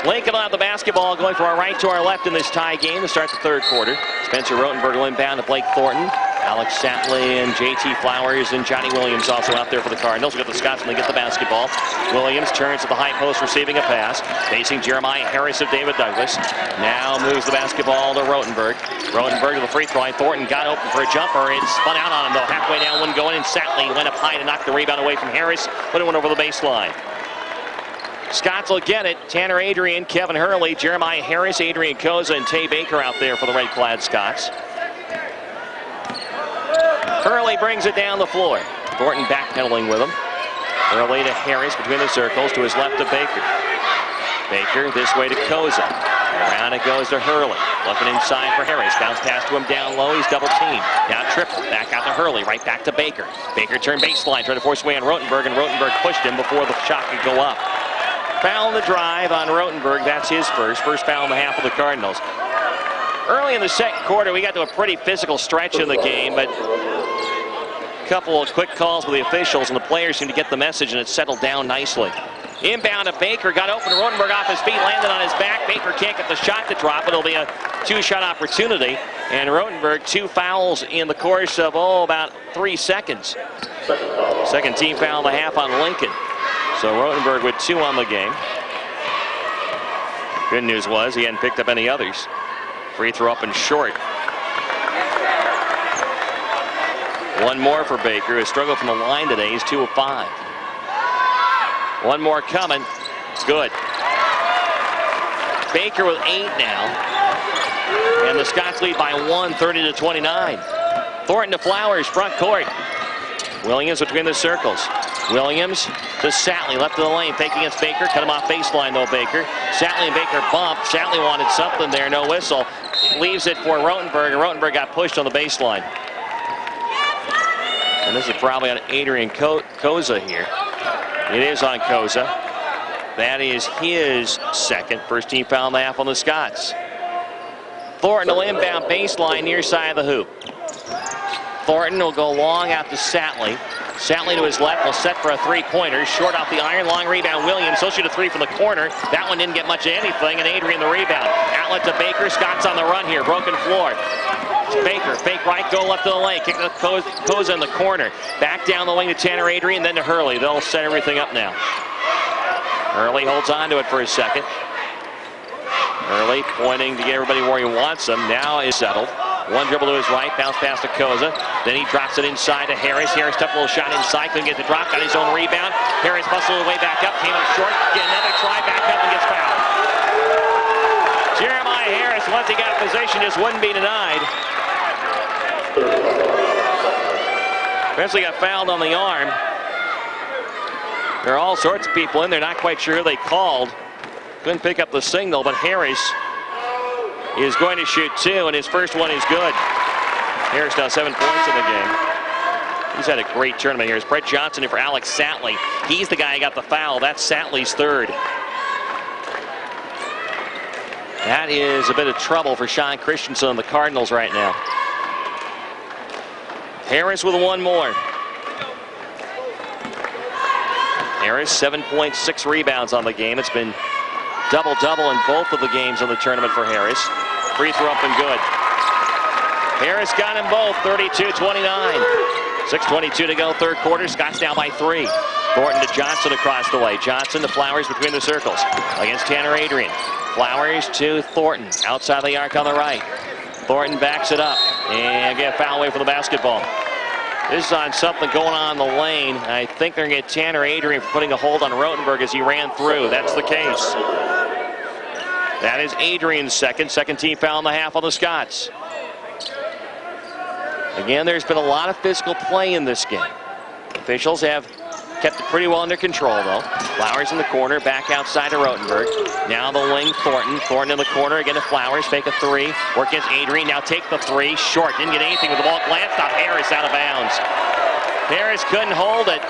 Lincoln will have the basketball going from our right to our left in this tie game to start the 3rd quarter. Spencer Rotenberg will inbound to Blake Thornton. Alex Satley and JT Flowers and Johnny Williams also out there for the Cardinals. We've got the Scots when they get the basketball. Williams turns to the high post, receiving a pass. Facing Jeremiah Harris of David Douglas. Now moves the basketball to Rotenberg. Rotenberg to the free throw line. Thornton got open for a jumper. It spun out on him though. Halfway down, wouldn't go in, and Satley went up high to knock the rebound away from Harris, but it went over the baseline. Scots will get it. Tanner Adrian, Kevin Hurley, Jeremiah Harris, Adrian Koza, and Tay Baker out there for the red-clad Scots. Hurley brings it down the floor. Thornton backpedaling with him. Hurley to Harris between the circles, to his left to Baker. Baker this way to Koza. Around it goes to Hurley. Looking inside for Harris. Bounce pass to him down low. He's double teamed. Now triple. Back out to Hurley. Right back to Baker. Baker turned baseline. Tried to force away on Rotenberg, and Rotenberg pushed him before the shot could go up. Foul in the drive on Rotenberg. That's his first foul in the half of the Cardinals. Early in the second quarter, we got to a pretty physical stretch in the game, but a couple of quick calls with the officials, and the players seem to get the message, and it settled down nicely. Inbound to Baker, got open. Rotenberg off his feet, landed on his back. Baker can't get the shot to drop. It'll be a 2-shot opportunity. And Rotenberg, 2 fouls in the course of, about 3 seconds. Second team foul and a half on Lincoln. So Rotenberg with 2 on the game. Good news was he hadn't picked up any others. Free throw up and short. One more for Baker, who struggled from the line today. He's 2 of 5. One more coming. Good. Baker with 8 now. And the Scots lead by 1, 30-29. Thornton to Flowers, front court. Williams between the circles. Williams to Satley, left of the lane, fake against Baker. Cut him off baseline though, Baker. Satley and Baker bumped. Satley wanted something there, no whistle. Leaves it for Rotenberg, and Rotenberg got pushed on the baseline. And this is probably on Adrian Koza here. It is on Koza. That is his second. First team foul and a half on the Scots. Thornton will inbound baseline near side of the hoop. Thornton will go long out to Satley. Satley to his left will set for a 3-pointer. Short off the iron, long rebound. Williams, he'll shoot a 3 from the corner. That one didn't get much of anything, and Adrian the rebound. Outlet to Baker. Scott's on the run here. Broken floor. Baker, fake right, go left of the lane. Kick the Koza in the corner. Back down the wing to Tanner Adrian, then to Hurley. They'll set everything up now. Hurley holds on to it for a second. Hurley pointing to get everybody where he wants them. Now is settled. One dribble to his right, bounce pass to Koza. Then he drops it inside to Harris. Harris took a little shot inside, couldn't get the drop, got his own rebound. Harris bustled his way back up, came up short, get another try, back up and gets fouled. Jeremiah Harris, once he got possession, just wouldn't be denied. Eventually got fouled on the arm. There are all sorts of people in there, not quite sure who they called. Couldn't pick up the signal, but Harris is going to shoot 2, and his first one is good. Harris now 7 points in the game. He's had a great tournament here. It's Brett Johnson in for Alex Satley. He's the guy who got the foul. That's Satley's third. That is a bit of trouble for Sean Christensen and the Cardinals right now. Harris with one more. Harris, 7.6 rebounds on the game. It's been double-double in both of the games of the tournament for Harris. Free throw up and good. Harris got them both, 32-29. 6:22 to go, third quarter. Scots down by 3. Thornton to Johnson across the way. Johnson to Flowers between the circles against Tanner Adrian. Flowers to Thornton, outside the arc on the right. Thornton backs it up and get a foul away from the basketball. This is on something going on in the lane. I think they're going to get Tanner Adrian for putting a hold on Rotenberg as he ran through. That's the case. That is Adrian's second team foul and a half on the Scots. Again, there's been a lot of physical play in this game. Officials have kept it pretty well under control, though. Flowers in the corner, back outside to Rotenberg. Now the wing, Thornton. Thornton in the corner, again to Flowers. Fake a 3. Work against Adrian. Now take the 3. Short. Didn't get anything with the ball. Glance stop. Harris out of bounds. Harris couldn't hold it.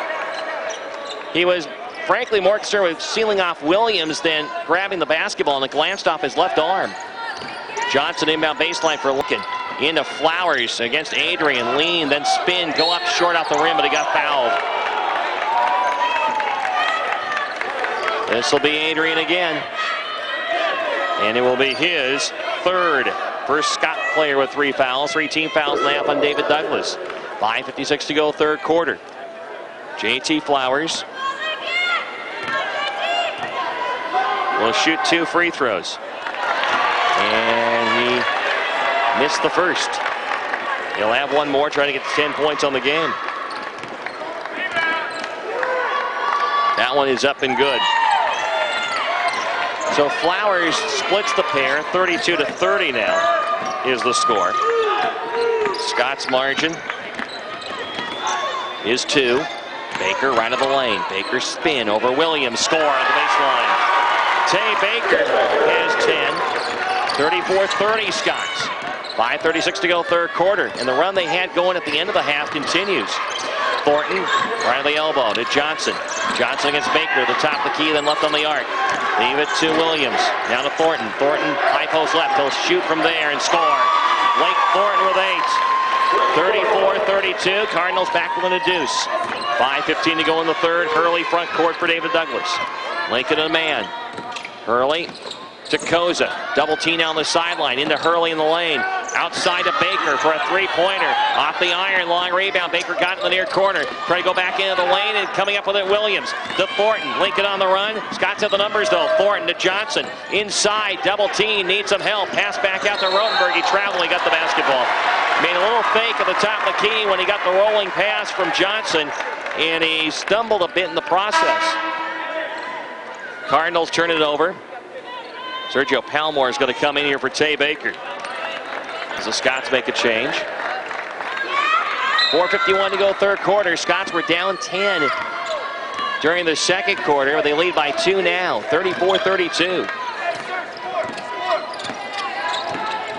He was, frankly, more concerned with sealing off Williams than grabbing the basketball, and the glance off his left arm. Johnson inbound baseline for Lincoln. Into Flowers against Adrian. Lean, then spin. Go up short off the rim, but he got fouled. This will be Adrian again. And it will be his third. First Scott player with 3 fouls. 3 team fouls and a half on David Douglas. 5:56 to go, third quarter. JT Flowers will shoot 2 free throws. And he missed the first. He'll have one more, trying to get to 10 points on the game. That one is up and good. So Flowers splits the pair. 32-30 now is the score. Scott's margin is 2. Baker right of the lane. Baker spin over Williams. Score on the baseline. Tay Baker has 10. 34-30 Scots. 5:36 to go, third quarter. And the run they had going at the end of the half continues. Thornton right of the elbow to Johnson. Johnson against Baker, the top of the key, then left on the arc. Leave it to Williams. Down to Thornton. Thornton, high post left. He'll shoot from there and score. Blake Thornton with 8. 34-32. Cardinals back within a deuce. 5:15 to go in the third. Hurley front court for David Douglas. Lincoln a man. Hurley to Koza. Double T now on the sideline. Into Hurley in the lane. Outside to Baker for a three-pointer. Off the iron, long rebound. Baker got in the near corner. Try to go back into the lane and coming up with it, Williams. To Thornton. Lincoln on the run. Scott's have the numbers though. Thornton to Johnson. Inside, double team, needs some help. Pass back out to Rotenberg. He traveled, he got the basketball. Made a little fake at the top of the key when he got the rolling pass from Johnson, and he stumbled a bit in the process. Cardinals turn it over. Sergio Palmore is going to come in here for Tay Baker as the Scots make a change. 4:51 to go third quarter. Scots were down 10 during the second quarter. They lead by 2 now, 34-32.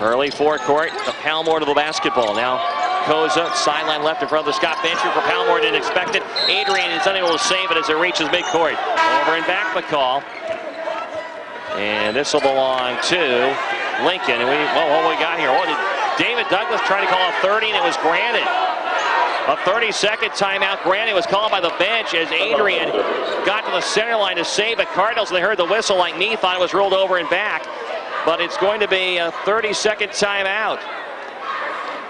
Early forecourt, to Palmore to the basketball. Now Koza, sideline left in front of the Scott bench for Palmore, didn't expect it. Adrian is unable to save it as it reaches midcourt. Over and back the call. And this will belong to Lincoln. And what we got here? Oh, did David Douglas try to call a 30 and it was granted. A 30-second timeout granted was called by the bench as Adrian got to the center line to save it. Cardinals, they heard the whistle like me, thought it was ruled over and back. But it's going to be a 30-second timeout.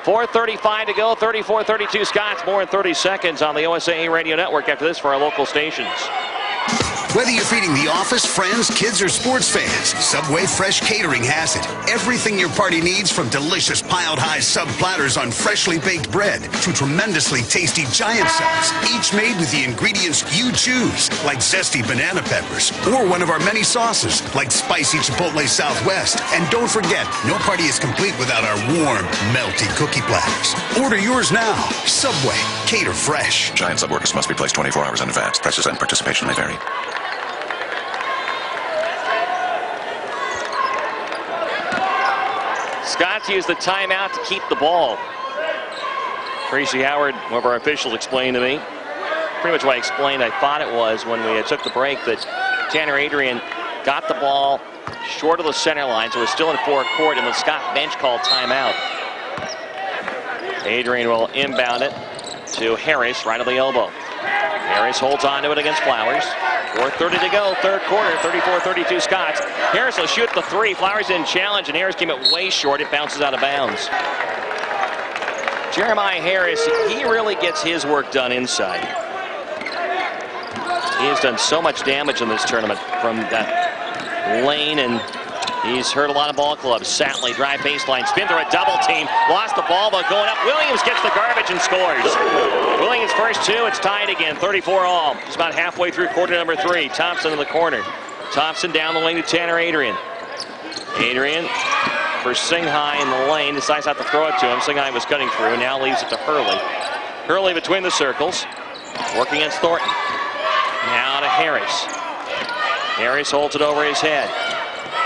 4:35 to go, 34-32 Scots. More in 30 seconds on the OSAA Radio Network after this for our local stations. Whether you're feeding the office, friends, kids, or sports fans, Subway Fresh Catering has it. Everything your party needs, from delicious piled-high sub platters on freshly baked bread to tremendously tasty giant subs, each made with the ingredients you choose, like zesty banana peppers, or one of our many sauces, like spicy Chipotle Southwest. And don't forget, no party is complete without our warm, melty cookie platters. Order yours now. Subway. Cater fresh. Giant sub orders must be placed 24 hours in advance. Prices and participation may vary. Scots used the timeout to keep the ball. Tracy Howard, one of our officials, explained to me pretty much what I explained I thought it was when we took the break, that Tanner Adrian got the ball short of the center line, so it was still in forecourt, and the Scott bench called timeout. Adrian will inbound it to Harris, right of the elbow. Harris holds on to it against Flowers. 4:30 to go, third quarter, 34-32 Scots. Harris will shoot the three. Flowers didn't challenge, and Harris came it way short. It bounces out of bounds. Jeremiah Harris, he really gets his work done inside. He has done so much damage in this tournament from that lane, and he's hurt a lot of ball clubs. Satley, drive baseline, spin through a double team. Lost the ball, but going up. Williams gets the garbage and scores. Williams first two, it's tied again, 34 all. Just about halfway through quarter number 3. Thompson in the corner. Thompson down the lane to Tanner Adrian. Adrian for Singhai in the lane, decides not to throw it to him. Singhai was cutting through, now leaves it to Hurley. Hurley between the circles, working against Thornton. Now to Harris. Harris holds it over his head.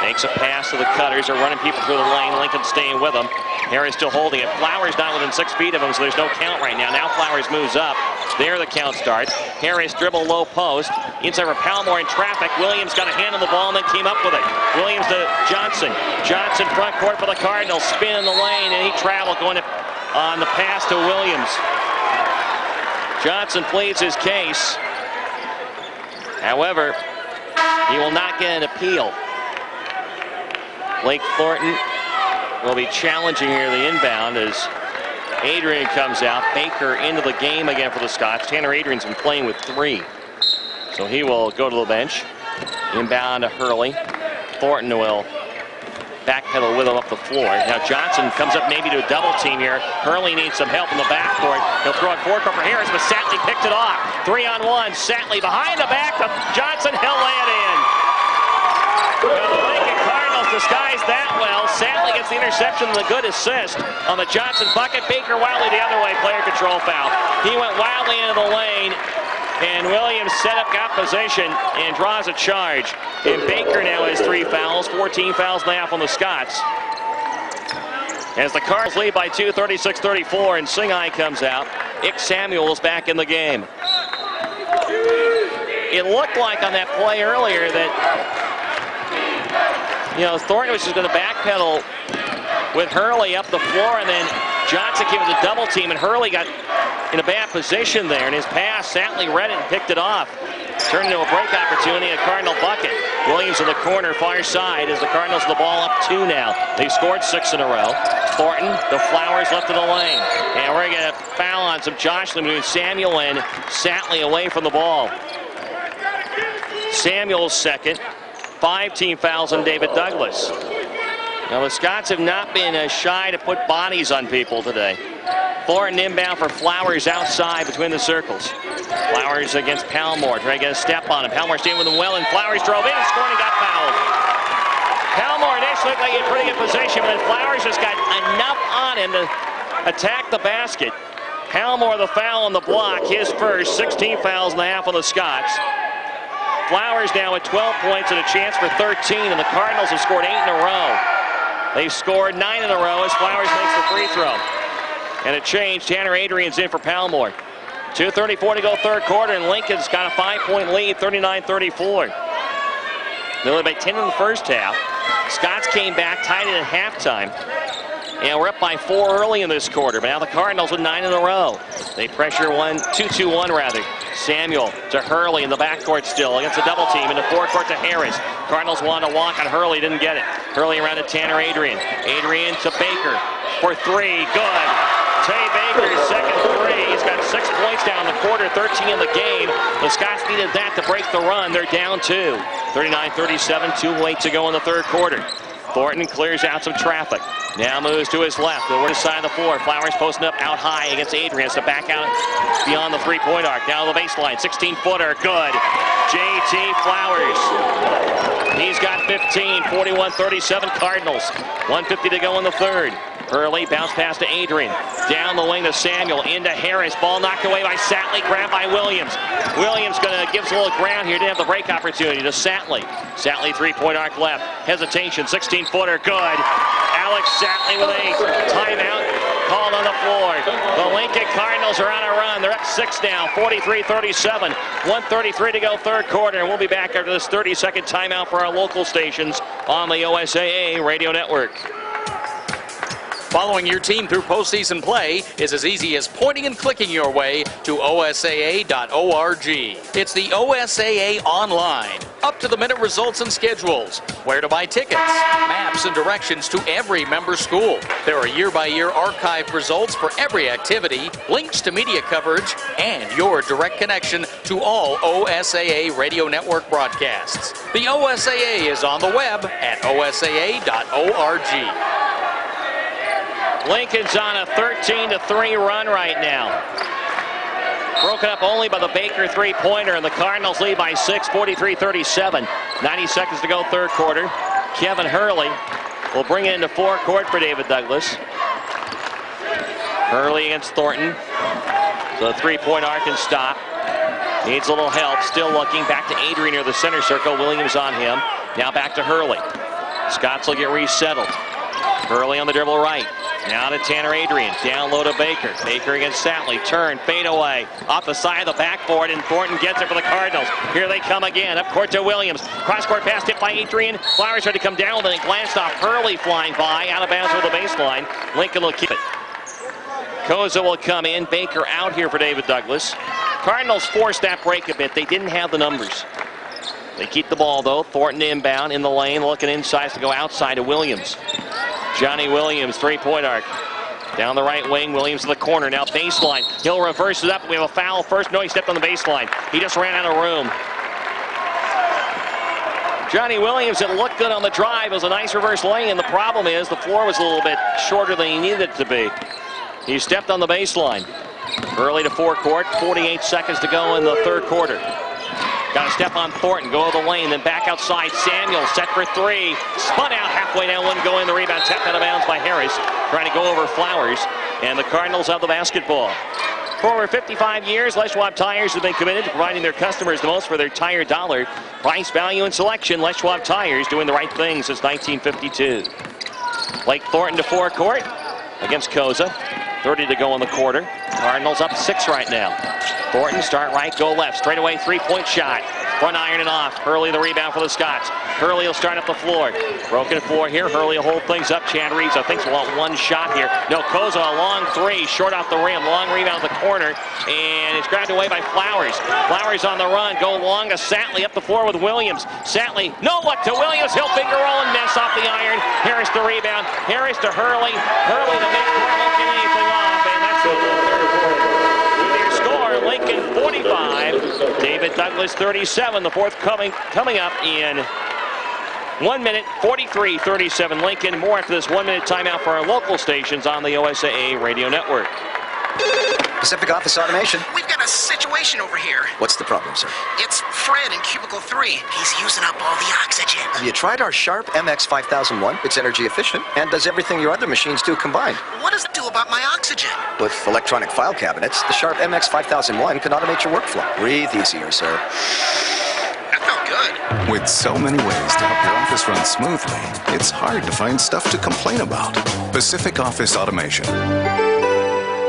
Makes a pass to the Cutters. They're running people through the lane. Lincoln staying with them. Harris still holding it. Flowers not within 6 feet of him, so there's no count right now. Now Flowers moves up. There the count starts. Harris dribble low post. Inside for Palmore in traffic. Williams got a hand on the ball and then came up with it. Williams to Johnson. Johnson front court for the Cardinals. Spin in the lane, and he traveled going on the pass to Williams. Johnson pleads his case. However, he will not get an appeal. Blake Thornton will be challenging here the inbound as Adrian comes out. Baker into the game again for the Scots. Tanner Adrian's been playing with 3. So he will go to the bench. Inbound to Hurley. Thornton will backpedal with him up the floor. Now Johnson comes up maybe to a double team here. Hurley needs some help in the backcourt. He'll throw it forecourt for Harris, but Satley picked it off. 3-on-1. Satley behind the back to Johnson. He'll lay it in. The Lincoln Cardinals disguised that well. Satley gets the interception and the good assist on the Johnson bucket. Baker wildly the other way. Player control foul. He went wildly into the lane, and Williams set up, got position, and draws a charge. And Baker now has 3 fouls, 14 fouls and a half on the Scots. As the Cardinals lead by 2, 36-34, and Singhai comes out. Ick Samuel's back in the game. It looked like on that play earlier that, Thornton was just going to backpedal with Hurley up the floor, and then Johnson came with a double team, and Hurley got in a bad position there. And his pass, Satley read it and picked it off. turned into a break opportunity, a Cardinal bucket. Williams in the corner, far side, as the Cardinals the ball up 2 now. They've scored 6 in a row. Thornton, the Flowers left in the lane. And we're going to get a foul on some jostling between Samuel and Satley away from the ball. Samuel's second. 5 team fouls on David Douglas. Now the Scots have not been shy to put bodies on people today. Thornton inbound for Flowers outside between the circles. Flowers against Palmore, trying to get a step on him. Palmore staying with him well, and Flowers drove in and scored and got fouled. Palmore initially looked like he had pretty good position, but Flowers just got enough on him to attack the basket. Palmore the foul on the block, his first. 16 fouls in the half on the Scots. Flowers now with 12 points and a chance for 13, and the Cardinals have scored 8 in a row. They've scored 9 in a row as Flowers makes the free throw. And a change, Tanner Adrian's in for Palmore. 2:34 to go third quarter, and Lincoln's got a 5-point lead, 39-34. They led by 10 in the first half. Scots came back, tied it at halftime. And we're up by 4 early in this quarter, but now the Cardinals with 9 in a row. They pressure 2-2-1 rather. Samuel to Hurley in the backcourt still against a double team, in the forecourt to Harris. Cardinals wanted to walk on Hurley, didn't get it. Hurley around to Tanner Adrian. Adrian to Baker for 3, good. Tay Baker's second 3. He's got 6 points down in the quarter, 13 in the game. The Scots needed that to break the run. They're down 2. 39-37, 2 late to go in the third quarter. Thornton clears out some traffic. Now moves to his left, over the side of the floor. Flowers posting up out high against Adrian to back out beyond the 3-point arc. Down the baseline, 16-footer, good. J.T. Flowers. He's got 15, 41-37 Cardinals. 1:50 to go in the third. Hurley bounce pass to Adrian. Down the wing to Samuel, into Harris. Ball knocked away by Satley, grabbed by Williams. Williams going to give us a little ground here. Didn't have the break opportunity to Satley. Satley 3-point arc left. Hesitation, 16-footer, good. Alex Satley with a timeout called on the floor. The Lincoln Cardinals are on a run. They're up 6 now, 43-37. 1:33 to go third quarter, and we'll be back after this 30-second timeout for our local stations on the OSAA Radio Network. Following your team through postseason play is as easy as pointing and clicking your way to OSAA.org. It's the OSAA Online. Up-to-the-minute results and schedules, where to buy tickets, maps and directions to every member school. There are year-by-year archived results for every activity, links to media coverage, and your direct connection to all OSAA Radio Network broadcasts. The OSAA is on the web at OSAA.org. Lincoln's on a 13-3 run right now. Broken up only by the Baker 3-pointer, and the Cardinals lead by 6, 43-37. 90 seconds to go third quarter. Kevin Hurley will bring it into forecourt for David Douglas. Hurley against Thornton. So the 3-point arc can stop. Needs a little help. Still looking back to Adrian near the center circle. Williams on him. Now back to Hurley. Scots will get resettled. Hurley on the dribble right. Now to Tanner Adrian. Down low to Baker. Baker against Satley. Turn, fade away. Off the side of the backboard, and Thornton gets it for the Cardinals. Here they come again. Up court to Williams. Cross-court pass hit by Adrian. Flowers tried to come down, then he glanced off. Hurley flying by. Out of bounds with the baseline. Lincoln will keep it. Koza will come in. Baker out here for David Douglas. Cardinals forced that break a bit. They didn't have the numbers. They keep the ball, though. Thornton inbound in the lane, looking inside to go outside to Williams. Johnny Williams, 3-point arc. Down the right wing, Williams to the corner. Now baseline. He'll reverse it up. We have a foul first. No, he stepped on the baseline. He just ran out of room. Johnny Williams, it looked good on the drive. It was a nice reverse lane, and the problem is the floor was a little bit shorter than he needed it to be. He stepped on the baseline. Early to forecourt, 48 seconds to go in the third quarter. Got to step on Thornton, go to the lane, then back outside. Samuel set for 3. Spun out halfway down, wouldn't go in. The rebound tapped out of bounds by Harris. Trying to go over Flowers. And the Cardinals have the basketball. For over 55 years, Les Schwab Tires have been committed to providing their customers the most for their tire dollar. Price, value, and selection. Les Schwab Tires doing the right thing since 1952. Blake Thornton to forecourt against Koza. 30 to go in the quarter. Cardinals up 6 right now. Thornton start right, go left. Straight away 3-point shot. Front iron and off. Hurley the rebound for the Scots. Hurley will start up the floor. Broken floor here. Hurley will hold things up. Chan Reeves, I think, will want one shot here. No, Koza, a long three, short off the rim. Long rebound at the corner, and it's grabbed away by Flowers. Flowers on the run. Go long to Satley up the floor with Williams. Satley, no look to Williams. He'll finger roll and miss off the iron. Harris the rebound. Harris to Hurley. Hurley to midcourt, won't get anything off, and that's their score. Lincoln 45, David Douglas 37. The fourth coming up in 1 minute, 43-37 Lincoln. More after this 1 minute timeout for our local stations on the OSAA radio network. Pacific Office Automation. We've got a situation over here. What's the problem, sir? It's Fred in cubicle 3. He's using up all the oxygen. Have you tried our Sharp MX 5001? It's energy efficient and does everything your other machines do combined. What does it do about my oxygen? With electronic file cabinets, the Sharp MX 5001 can automate your workflow. Breathe easier, sir. That felt good. With so many ways to help your office run smoothly, it's hard to find stuff to complain about. Pacific Office Automation.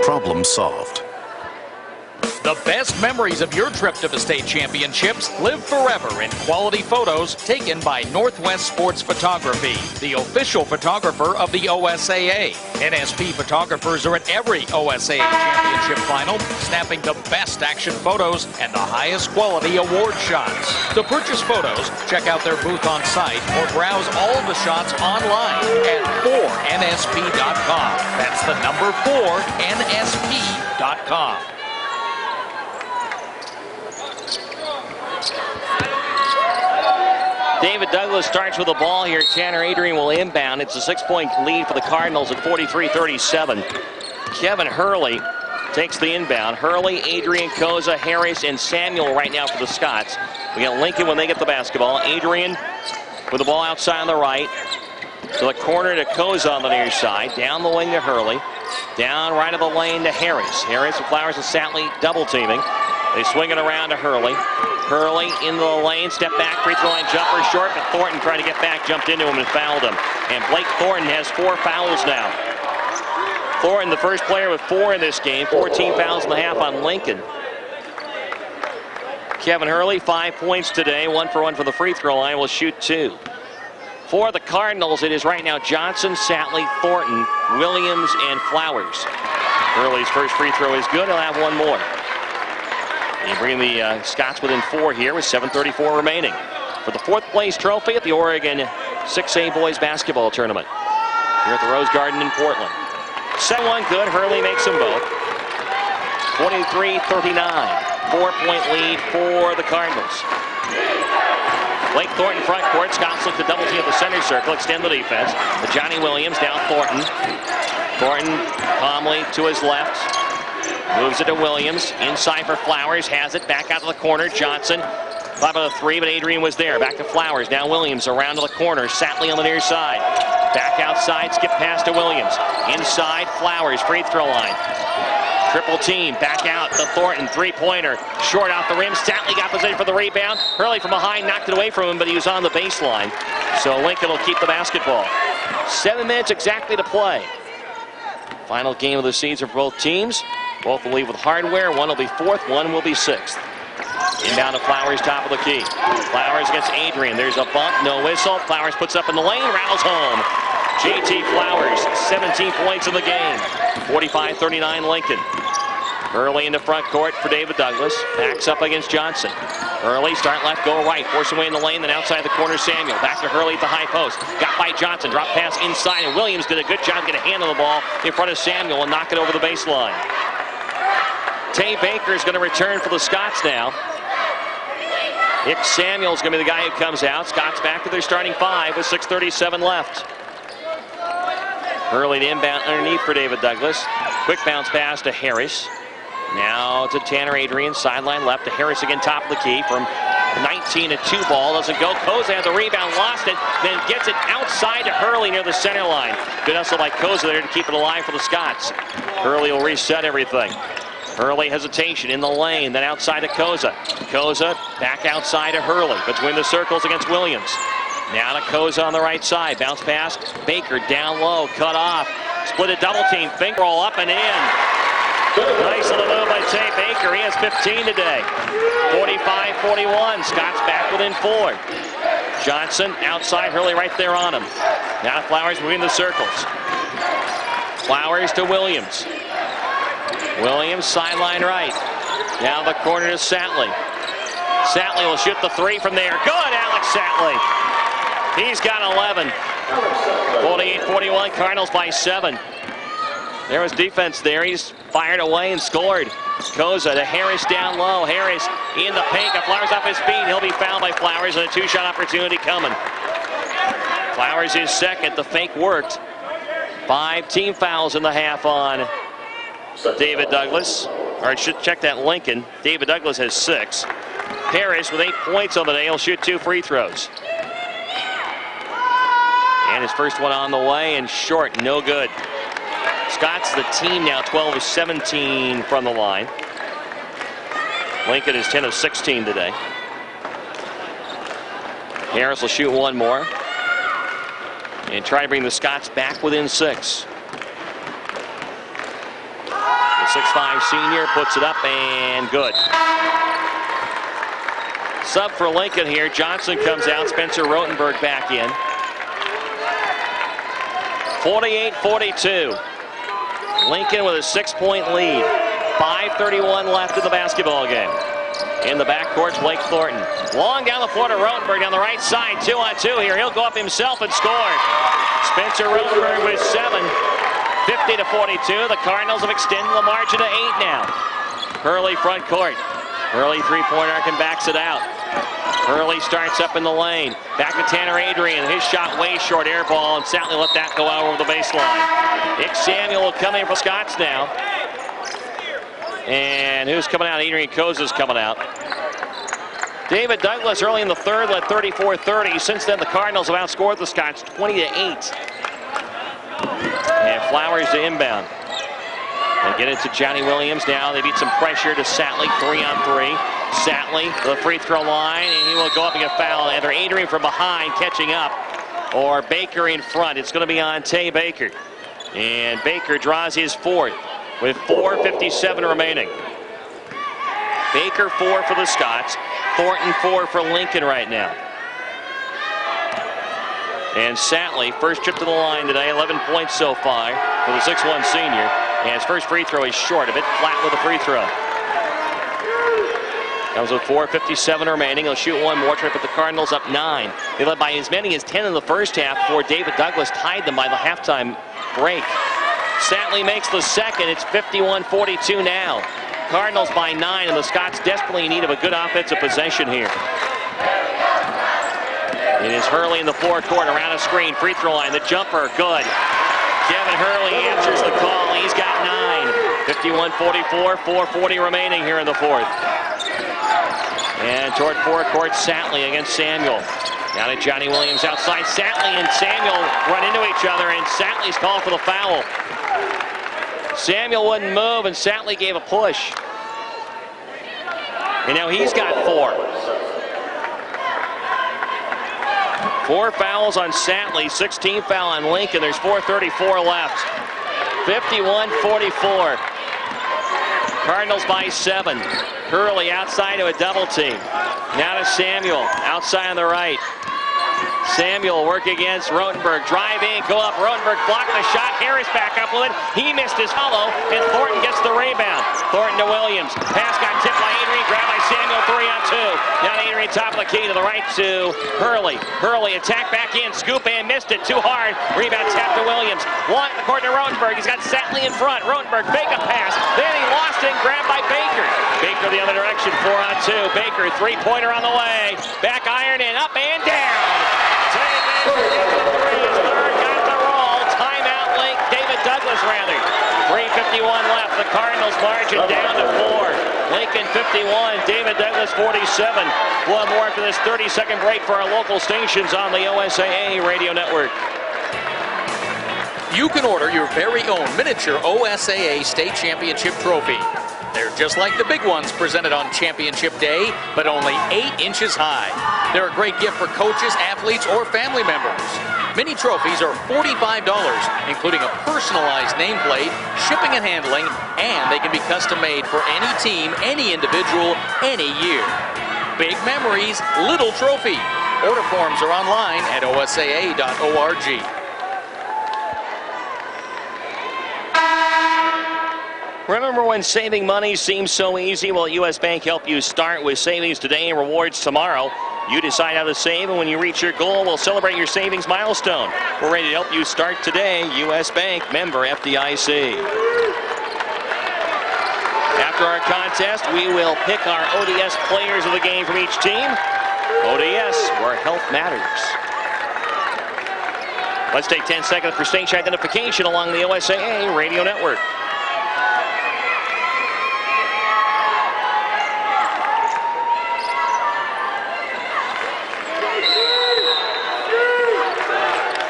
Problem solved. The best memories of your trip to the state championships live forever in quality photos taken by Northwest Sports Photography, the official photographer of the OSAA. NSP photographers are at every OSAA championship final, snapping the best action photos and the highest quality award shots. To purchase photos, check out their booth on site or browse all of the shots online at 4nsp.com. That's the number 4nsp.com. David Douglas starts with the ball here. Tanner Adrian will inbound. It's a 6-point lead for the Cardinals at 43-37. Kevin Hurley takes the inbound. Hurley, Adrian, Koza, Harris, and Samuel right now for the Scots. We got Lincoln when they get the basketball. Adrian with the ball outside on the right. To the corner to Koza on the near side. Down the wing to Hurley. Down right of the lane to Harris. Harris and Flowers and Satley double teaming. They swing it around to Hurley. Hurley into the lane, step back, free throw line jumper short, but Thornton trying to get back, jumped into him and fouled him. And Blake Thornton has 4 fouls now. Thornton, the first player with 4 in this game, 14 fouls and a half on Lincoln. Kevin Hurley, 5 points today, 1 for 1 from the free throw line, will shoot 2. For the Cardinals, it is right now Johnson, Satley, Thornton, Williams, and Flowers. Hurley's first free throw is good, he'll have 1 more. And bringing the Scots within 4 here with 7:34 remaining for the 4th place trophy at the Oregon 6A Boys Basketball Tournament here at the Rose Garden in Portland. 7-1 good. Hurley makes them both. 23-39. 4-point lead for the Cardinals. Blake Thornton front court. Scots look to double team at the center circle, extend the defense. But Johnny Williams down Thornton. Thornton calmly to his left. Moves it to Williams. Inside for Flowers. Has it. Back out to the corner. Johnson. 5 out of 3, but Adrian was there. Back to Flowers. Now Williams around to the corner. Satley on the near side. Back outside. Skip pass to Williams. Inside. Flowers. Free throw line. Triple team. Back out to Thornton. 3-pointer. Short off the rim. Satley got position for the rebound. Hurley from behind. Knocked it away from him, but he was on the baseline. So Lincoln will keep the basketball. 7 minutes exactly to play. Final game of the season for both teams. Both will leave with hardware. One will be 4th, one will be 6th. Inbound to Flowers, top of the key. Flowers against Adrian. There's a bump, no whistle. Flowers puts up in the lane, rattles home. JT Flowers, 17 points in the game. 45-39 Lincoln. Hurley into front court for David Douglas. Backs up against Johnson. Hurley, start left, go right. Force away in the lane, then outside the corner, Samuel. Back to Hurley at the high post. Got by Johnson. Drop pass inside, and Williams did a good job getting a hand on the ball in front of Samuel and knock it over the baseline. Tay Baker is going to return for the Scots now. Nick Samuel's going to be the guy who comes out. Scots back to their starting 5 with 6:37 left. Hurley to inbound underneath for David Douglas. Quick bounce pass to Harris. Now to Tanner Adrian, sideline left to Harris again, top of the key from 19-2 ball. Doesn't go. Koza has the rebound, lost it, then gets it outside to Hurley near the center line. Good hustle by Koza there to keep it alive for the Scots. Hurley will reset everything. Hurley hesitation in the lane, then outside to Koza. Koza back outside to Hurley, between the circles against Williams. Now to Koza on the right side. Bounce pass. Baker down low, cut off. Split a double team. Finger roll up and in. Nice little move by Tay Baker. He has 15 today. 45-41. Scott's back within 4. Johnson outside, Hurley right there on him. Now Flowers moving the circles. Flowers to Williams. Williams sideline right. Now the corner to Satley. Satley will shoot the 3 from there. Good, Alex Satley. He's got 11. 48-41, Cardinals by 7. There was defense there. He's fired away and scored. Koza to Harris down low. Harris in the paint. Got Flowers off his feet. He'll be fouled by Flowers and a 2-shot opportunity coming. Flowers is second. The fake worked. 5 team fouls in the half on David Douglas. Or I should check that, Lincoln. David Douglas has 6. Harris with 8 points on the day. He'll shoot 2 free throws. And his first one on the way and short. No good. Scott's the team now, 12 of 17 from the line. Lincoln is 10 of 16 today. Harris will shoot 1 more. And try to bring the Scots back within 6. The 6'5" senior puts it up and good. Sub for Lincoln here. Johnson comes out. Spencer Rotenberg back in. 48-42. Lincoln with a 6-point lead. 5:31 left in the basketball game. In the backcourt, Blake Thornton. Long down the floor to Rotenberg down the right side. 2-on-2 here. He'll go up himself and score. Spencer Rotenberg with 7. 50-42. The Cardinals have extended the margin to 8 now. Hurley front court. Hurley three-point arc and backs it out. Hurley starts up in the lane. Back to Tanner Adrian. His shot way short, air ball, and Satley let that go out over the baseline. Nick Samuel will come in for Scots now. And who's coming out? Adrian Koza's coming out. David Douglas early in the third led 34-30. Since then, the Cardinals have outscored the Scots 20-8. And Flowers to inbound. They get it to Johnny Williams now. They beat some pressure to Satley, 3-on-3. Satley, the free throw line, and he will go up and get fouled. Either Adrian from behind catching up or Baker in front. It's going to be on Tay Baker. And Baker draws his 4th with 4:57 remaining. Baker 4 for the Scots. Thornton 4 for Lincoln right now. And Satley, first trip to the line today, 11 points so far for the 6'1" senior. And his first free throw is short, a bit flat with the free throw. Comes with 4:57 remaining. He'll shoot 1 more, try to put the Cardinals up 9. They led by as many as 10 in the first half before David Douglas tied them by the halftime break. Satley makes the second. It's 51-42 now. Cardinals by 9, and the Scots desperately in need of a good offensive possession here. It is Hurley in the forecourt around a screen. Free throw line. The jumper, good. Kevin Hurley answers the call. He's got 9. 51-44, 4:40 remaining here in the 4th. And toward forecourt, Satley against Samuel. Down to Johnny Williams outside. Satley and Samuel run into each other, and Satley's called for the foul. Samuel wouldn't move, and Satley gave a push. And now he's got 4. 4 fouls on Satley, 16 foul on Lincoln. There's 4:34 left. 51-44. Cardinals by 7. Hurley outside to a double team. Now to Samuel, outside on the right. Samuel work against Rotenberg. Drive in, go up. Rotenberg blocked the shot. Harris back up with it. He missed his follow, and Thornton gets the rebound. Thornton to Williams. Pass got tipped by Adrian. Grabbed by Samuel. 3-on-2. Now to Adrian, top of the key to the right to Hurley. Hurley attack back in. Scoop and missed it. Too hard. Rebound tap to Williams. One according to Rotenberg. He's got Satley in front. Rotenberg fake a pass. Then he lost it and grabbed by Baker. Baker the other direction. 4-on-2. Baker three-pointer on the way. Back iron in. Up and down. Got the roll. Timeout link. David Douglas rather. 3:51 left. The Cardinals margin down to 4. Lincoln 51. David Douglas 47. We'll have more after this 30-second break for our local stations on the OSAA radio network. You can order your very own miniature OSAA state championship trophy. They're just like the big ones presented on Championship Day, but only 8 inches high. They're a great gift for coaches, athletes, or family members. Mini trophies are $45, including a personalized nameplate, shipping and handling, and they can be custom made for any team, any individual, any year. Big memories, little trophy. Order forms are online at osaa.org. Remember when saving money seems so easy? Well, U.S. Bank help you start with savings today and rewards tomorrow. You decide how to save, and when you reach your goal, we'll celebrate your savings milestone. We're ready to help you start today. U.S. Bank, member FDIC. After our contest, we will pick our ODS players of the game from each team. ODS, where health matters. Let's take 10 seconds for station identification along the OSAA radio network.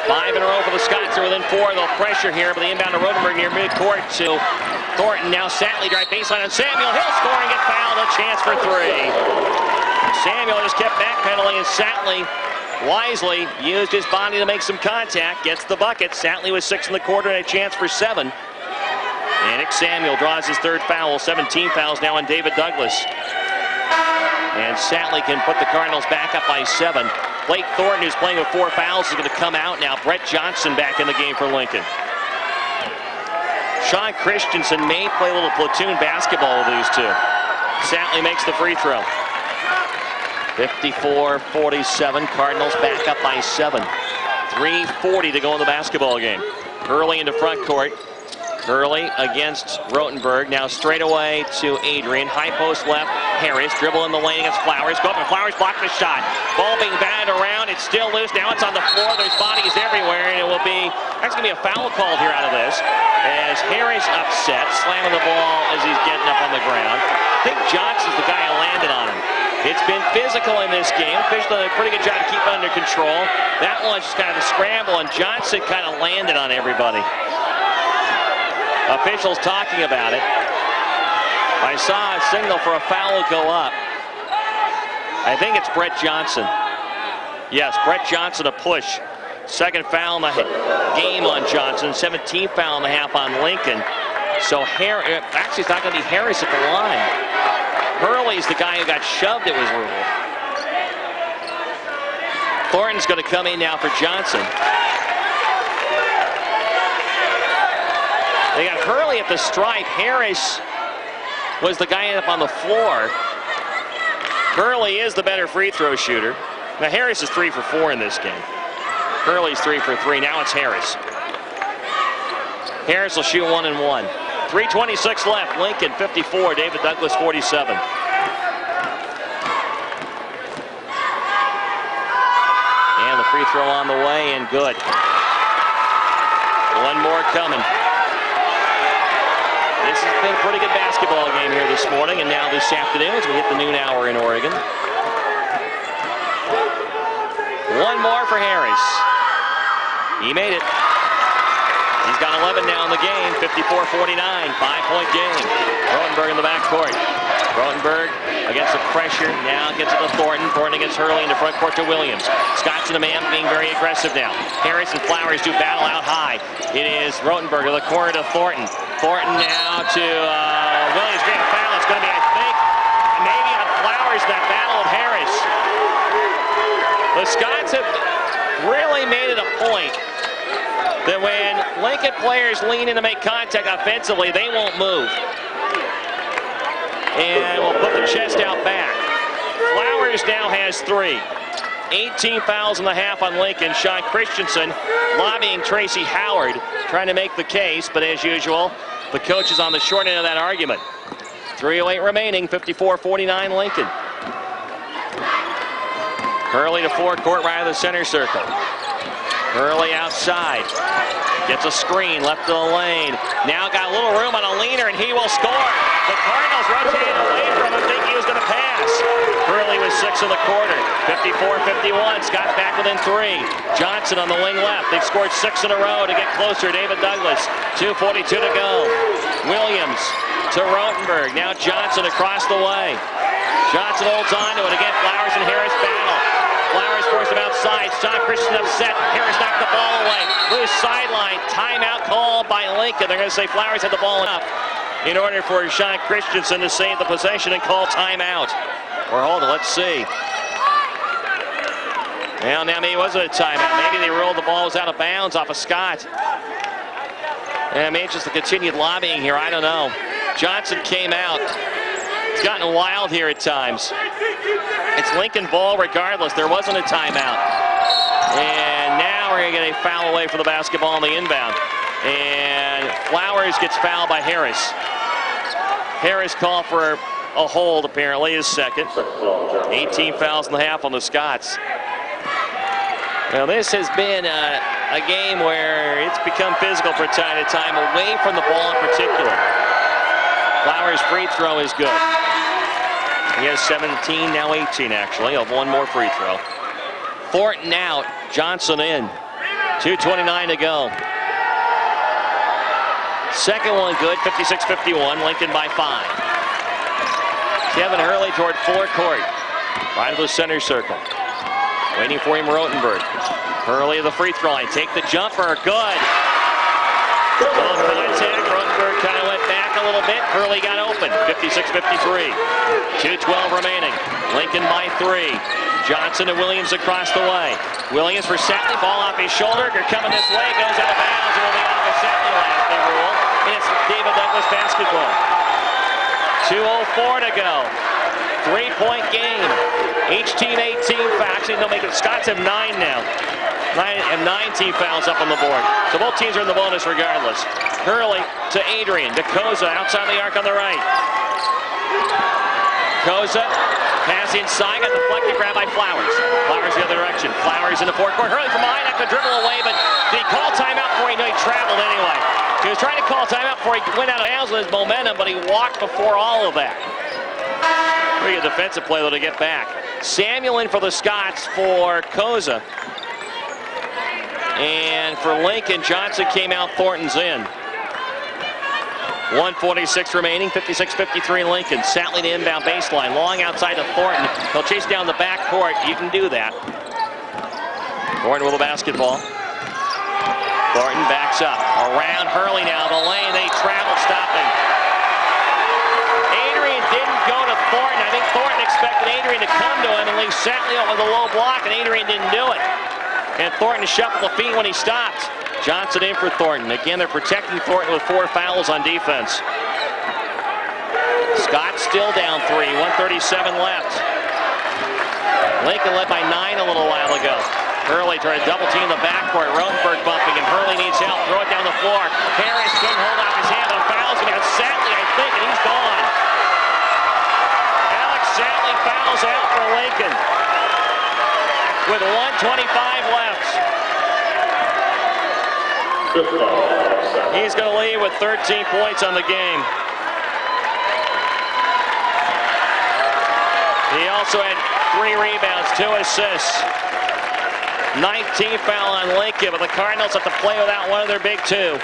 Five in a row for the Scots are within four. They'll pressure here, but the inbound to Rodenberg near midcourt to Thornton. Now Satley drive baseline on Samuel. He'll score and get fouled. A chance for three. Samuel just kept backpedaling, and Satley wisely used his body to make some contact. Gets the bucket. Satley with 6 in the quarter and a chance for 7. And Nick Samuel draws his third foul. 17 fouls now on David Douglas. And Satley can put the Cardinals back up by 7. Blake Thornton, who's playing with 4 fouls, is going to come out now. Brett Johnson back in the game for Lincoln. Sean Christensen may play a little platoon basketball with these two. Satley makes the free throw. 54-47, Cardinals back up by 7. 3:40 to go in the basketball game. Early into front court. Early against Rotenberg. Now straight away to Adrian. High post left. Harris dribble in the lane against Flowers. Go up and Flowers blocked the shot. Ball being batted around. It's still loose. Now it's on the floor. There's bodies everywhere, and it will be. That's going to be a foul called here out of this. As Harris upset, slamming the ball as he's getting up on the ground. I think Johnson's the guy who landed on him. It's been physical in this game. Fish done a pretty good job to keep it under control. That one's just kind of a scramble, and Johnson kind of landed on everybody. Officials talking about it. I saw a signal for a foul go up. I think it's Brett Johnson. Yes, Brett Johnson a push. Second foul in the game on Johnson. 17th foul in the half on Lincoln. So actually it's not going to be Harris at the line. Hurley's the guy who got shoved, it was ruled. Thornton's going to come in now for Johnson. They got Hurley at the stripe. Harris was the guy up on the floor. Hurley is the better free throw shooter. Now Harris is 3 for 4 in this game. Hurley's 3 for 3. Now it's Harris. Harris will shoot 1 and 1. 3:26 left. Lincoln 54. David Douglas 47. And the free throw on the way and good. One more coming. This has been a pretty good basketball game here this morning, and now this afternoon as we hit the noon hour in Oregon. One more for Harris. He made it. He's got 11 now in the game. 54-49, 5-point game. Rotenberg in the backcourt. Rotenberg against the pressure. Now gets it to Thornton. Thornton against Hurley in the front court to Williams. Scott's in the man being very aggressive now. Harris and Flowers do battle out high. It is Rotenberg in the corner to Thornton. Thornton now to Williams. Great foul. It's going to be, I think, maybe on Flowers in that battle of Harris. The Scots have really made it a point that when Lincoln players lean in to make contact offensively, they won't move. And we'll put the chest out back. Flowers now has 3. 18 fouls in the half on Lincoln. Sean Christensen lobbying Tracy Howard, trying to make the case, but as usual, the coach is on the short end of that argument. 3:08 remaining, 54-49 Lincoln. Hurley to forecourt right of the center circle. Hurley outside. Gets a screen left to the lane. Now got a little room on a leaner, and he will score. The Cardinals rotated away from him, thinking he was going to pass. Hurley with 6 in the quarter. 54-51. Scott back within 3. Johnson on the wing left. They've scored 6 in a row to get closer. David Douglas. 2:42 to go. Williams to Rotenberg. Now Johnson across the way. Johnson holds on to it. Again, Flowers and Harris battle. Flowers forced him outside. Sean Christian upset. Harris knocked the ball away. Loose sideline. Timeout called by Lincoln. They're going to say Flowers had the ball enough in order for Sean Christensen to save the possession and call timeout. Or hold it, let's see. Well, now maybe it wasn't a timeout. Maybe they rolled the ball was out of bounds off of Scott. And maybe it's just the continued lobbying here. I don't know. Johnson came out. It's gotten wild here at times. It's Lincoln ball regardless. There wasn't a timeout. And now we're going to get a foul away for the basketball on the inbound. And Flowers gets fouled by Harris. Harris called for a hold, apparently, his second. 18 fouls and a half on the Scots. Well, this has been a game where it's become physical from time to time, away from the ball in particular. Flowers' free throw is good. He has 17, now 18 actually. He'll have one more free throw. Thornton out, Johnson in. 2:29 to go. Second one good, 56-51, Lincoln by 5. Kevin Hurley toward forecourt, right of the center circle. Waiting for him, Rotenberg. Hurley at the free throw line, take the jumper, good. Both contact, Rotenberg kind of went back a little bit. Hurley got open, 56-53. 2:12 remaining, Lincoln by 3. Johnson and Williams across the way. Williams for Satley, ball off his shoulder. They're coming this way, goes out of bounds, and will be off of Satley last they rule. It's David Douglas basketball. 2:04 to go. 3-point game. Each team 18 fouls. Actually, they'll make it. Scots have 9 now. 19 fouls up on the board. So both teams are in the bonus regardless. Hurley to Adrian. To Koza outside the arc on the right. Koza pass inside. Got deflected. Grab by Flowers. Flowers the other direction. Flowers in the forecourt. Hurley from behind. Not going to dribble away, but did he call timeout before he knew he traveled anyway? He was trying to call timeout before he went out of bounds with his momentum, but he walked before all of that. Pretty good defensive play though to get back. Samuel in for the Scots for Koza. And for Lincoln, Johnson came out, Thornton's in. 1:46 remaining, 56-53 Lincoln. Satley to inbound baseline, long outside to Thornton. He'll chase down the back court. You can do that. Thornton with the basketball. Thornton backs up. Around Hurley now, the lane, they travel, stopping. Adrian didn't go to Thornton. I think Thornton expected Adrian to come to him and leave Satley out with a low block, and Adrian didn't do it. And Thornton shuffled the feet when he stopped. Johnson in for Thornton. Again, they're protecting Thornton with 4 fouls on defense. Scott still down 3, 1:37 left. Lincoln led by 9 a little while ago. Hurley tried to double team the backcourt. Rotenberg bumping, and Hurley needs help. Throw it down the floor. Harris couldn't hold off his hand, but a foul's going to have Satley, I think, and he's gone. Alex Satley fouls out for Lincoln with 1:25 left. He's going to leave with 13 points on the game. He also had 3 rebounds, 2 assists. 19th foul on Lincoln, but the Cardinals have to play without one of their big 2.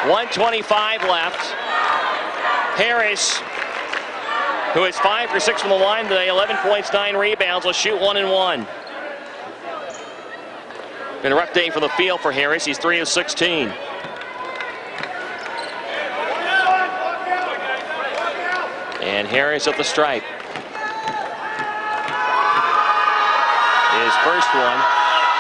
1:25 left. Harris, who is 5 for 6 from the line today, 11 points, 9 rebounds, will shoot 1 and 1. Been a rough day for the field for Harris. He's 3 of 16. And Harris at the stripe. His first one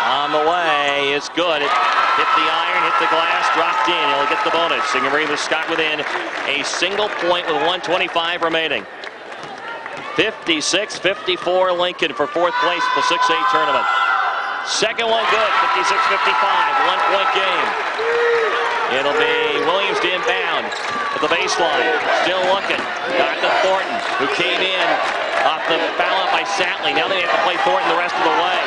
on the way is good. It hit the iron, hit the glass, dropped in. He'll get the bonus. He can bring the Scott within a single point with 1:25 remaining. 56-54 Lincoln for 4th place at the 6A tournament. Second one good, 56-55, 1-point game. It'll be Williams to inbound at the baseline. Still looking. Got to Thornton, who came in off the foul out by Satley. Now they have to play Thornton the rest of the way.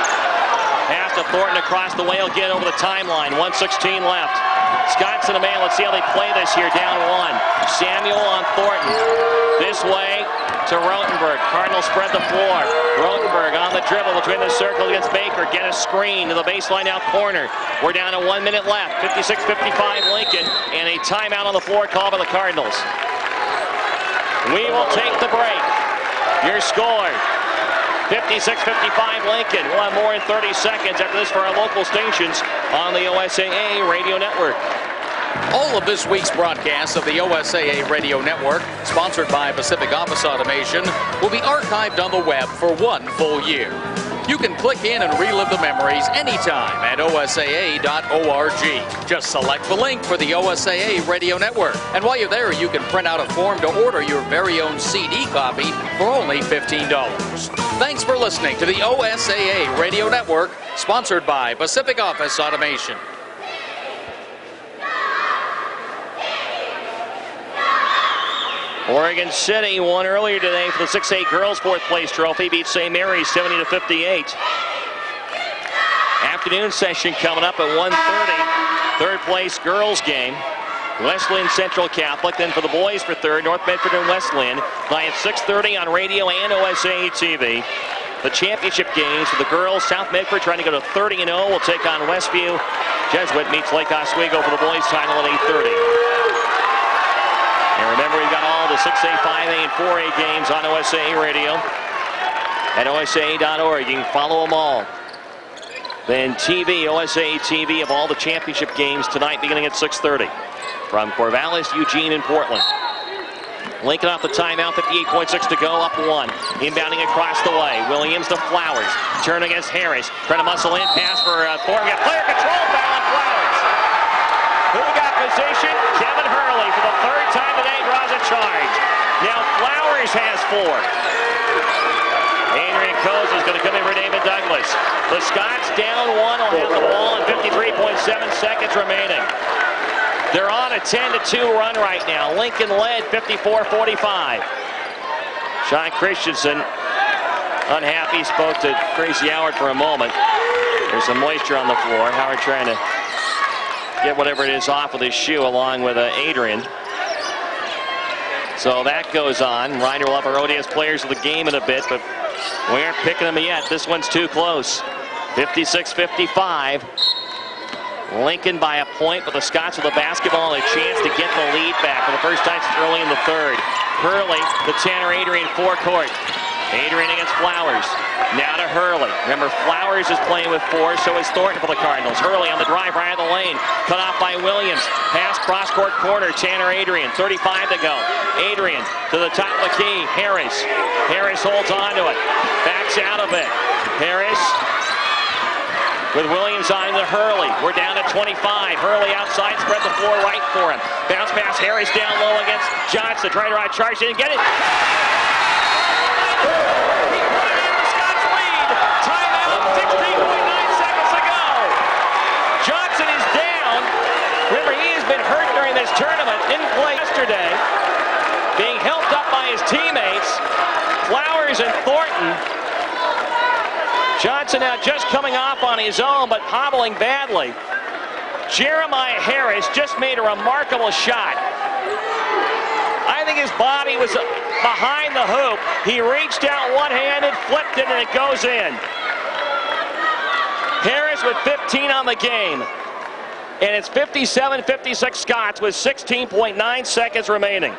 Pass to Thornton across the way. He'll get over the timeline. 1:16 left. Scott's in the man. Let's see how they play this here. Down 1. Samuel on Thornton. This way to Rotenberg. Cardinals spread the floor. Rotenberg on the dribble between the circle against Baker. Get a screen to the baseline out corner. We're down to 1 minute left. 56-55 Lincoln. And a timeout on the floor called by the Cardinals. We will take the break. Your score, 56-55 Lincoln. We'll have more in 30 seconds after this for our local stations on the OSAA Radio Network. All of this week's broadcasts of the OSAA Radio Network, sponsored by Pacific Office Automation, will be archived on the web for 1 full year. You can click in and relive the memories anytime at osaa.org. Just select the link for the OSAA Radio Network. And while you're there, you can print out a form to order your very own CD copy for only $15. Thanks for listening to the OSAA Radio Network, sponsored by Pacific Office Automation. Oregon City won earlier today for the 6A girls fourth place trophy, beat St. Mary's 70-58. Afternoon session coming up at 1:30. Third place girls game. Wesleyan Central Catholic. Then for the boys for third, North Bedford and Wesleyan. Tonight at 6:30 on radio and OSAA TV. The championship games for the girls. South Medford trying to go to 30-0. Will take on Westview. Jesuit meets Lake Oswego for the boys title at 8:30. And remember, we've got all the 6A, 5A, and 4A games on OSAA Radio at OSAA.org. You can follow them all. Then TV, OSAA TV of all the championship games tonight beginning at 6:30. From Corvallis, Eugene, and Portland. Lincoln off the timeout, 58.6 to go, up 1. Inbounding across the way. Williams to Flowers. Turn against Harris. Trying to muscle in, pass for Thornton. Got player control, foul on Flowers. Who got position? Kevin Hurley for the third time today draws a charge. Now Flowers has 4. Adrian Coase is going to come in for David Douglas. The Scots down 1 will have the ball in 53.7 seconds remaining. They're on a 10-2 run right now. Lincoln led 54-45. Sean Christensen, unhappy, spoke to Tracy Howard for a moment. There's some moisture on the floor. Howard trying to get whatever it is off with his shoe along with Adrian. So that goes on. Reiner will have our ODS players of the game in a bit, but we aren't picking them yet. This one's too close. 56-55. Lincoln by a point, but the Scots with the basketball and a chance to get the lead back for the first time since early in the third. Hurley, the Tanner Adrian forecourt. Adrian against Flowers. Now to Hurley. Remember, Flowers is playing with 4, so is Thornton for the Cardinals. Hurley on the drive right of the lane. Cut off by Williams. Pass cross-court corner. Tanner Adrian. 35 to go. Adrian to the top of the key. Harris. Harris holds on to it. Backs out of it. Harris with Williams on to Hurley. We're down to 25. Hurley outside. Spread the floor right for him. Bounce pass. Harris down low against Johnson. Trying to ride charge. Didn't get it. Scots lead. Timeout. 16.9 seconds to go. Johnson is down. Remember, he has been hurt during this tournament. Didn't play yesterday. Being helped up by his teammates, Flowers and Thornton. Johnson now just coming off on his own, but hobbling badly. Jeremiah Harris just made a remarkable shot. I think his body was behind the hoop. He reached out one-handed, flipped it, and it goes in. Harris with 15 on the game. And it's 57-56 Scots with 16.9 seconds remaining.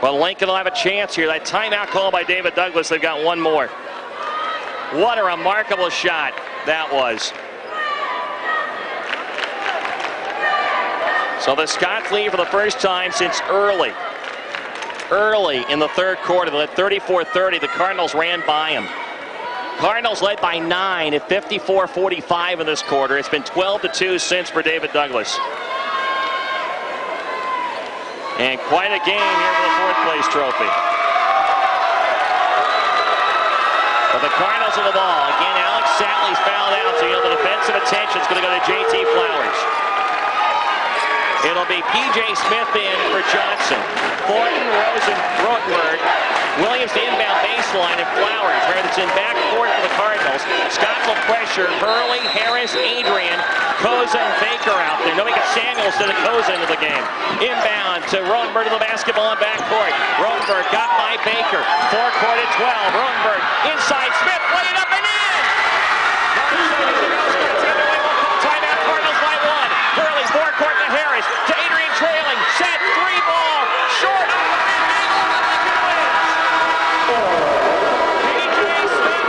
Well, Lincoln will have a chance here. That timeout call by David Douglas, they've got one more. What a remarkable shot that was. So the Scots lead for the first time since early in the third quarter. They led 34-30. The Cardinals ran by them. Cardinals led by 9 at 54-45 in this quarter. It's been 12-2 since for David Douglas. And quite a game here for the fourth place trophy. But the Cardinals with the ball. Again, Alex Satley's fouled out, so the defensive attention is going to go to J.T. Flowers. It'll be P.J. Smith in for Johnson. Thornton, Rotenberg, Williams to inbound baseline, and Flowers. It's in backcourt for the Cardinals. Scott will pressure Hurley, Harris, Adrian, Koza, and Baker out there. No, we got Samuels instead of Koza into the game. Inbound to Rotenberg to the basketball in backcourt. Rotenberg got by Baker. Forecourt at 12. Rotenberg inside Smith, lay it up and in! Timeout, Cardinals by 1. Hurley's forecourt to Harris, to Adrian trailing, set, 3 ball, short, P.J. Smith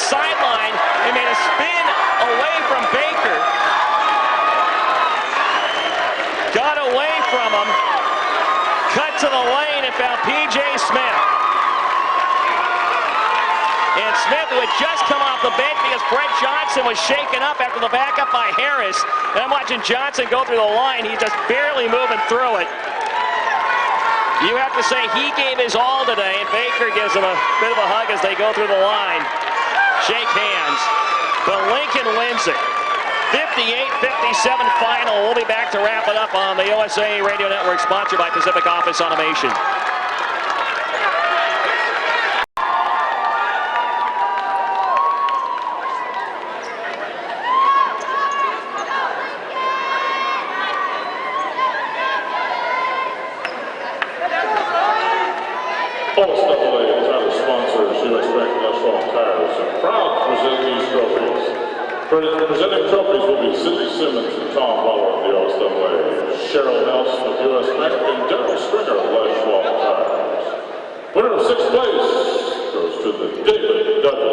sideline and made a spin away from Baker. Got away from him. Cut to the lane and found P.J. Smith. And Smith, who had just come off the bench because Brett Johnson was shaken up after the backup by Harris. And I'm watching Johnson go through the line. He's just barely moving through it. You have to say he gave his all today, and Baker gives him a bit of a hug as they go through the line. Shake hands. But Lincoln wins it. 58-57 final. We'll be back to wrap it up on the OSAA Radio Network, sponsored by Pacific Office Automation. OSAA title sponsors U.S. Bank Leshwell Tires are proud to present these trophies. Presenting trophies will be Sidney Simmons and Tom Muller of the OSAA, Cheryl Nelson of U.S. Bank, and Darryl Stringer of Leshwell Tires. Winner of 6th place goes to the David Douglas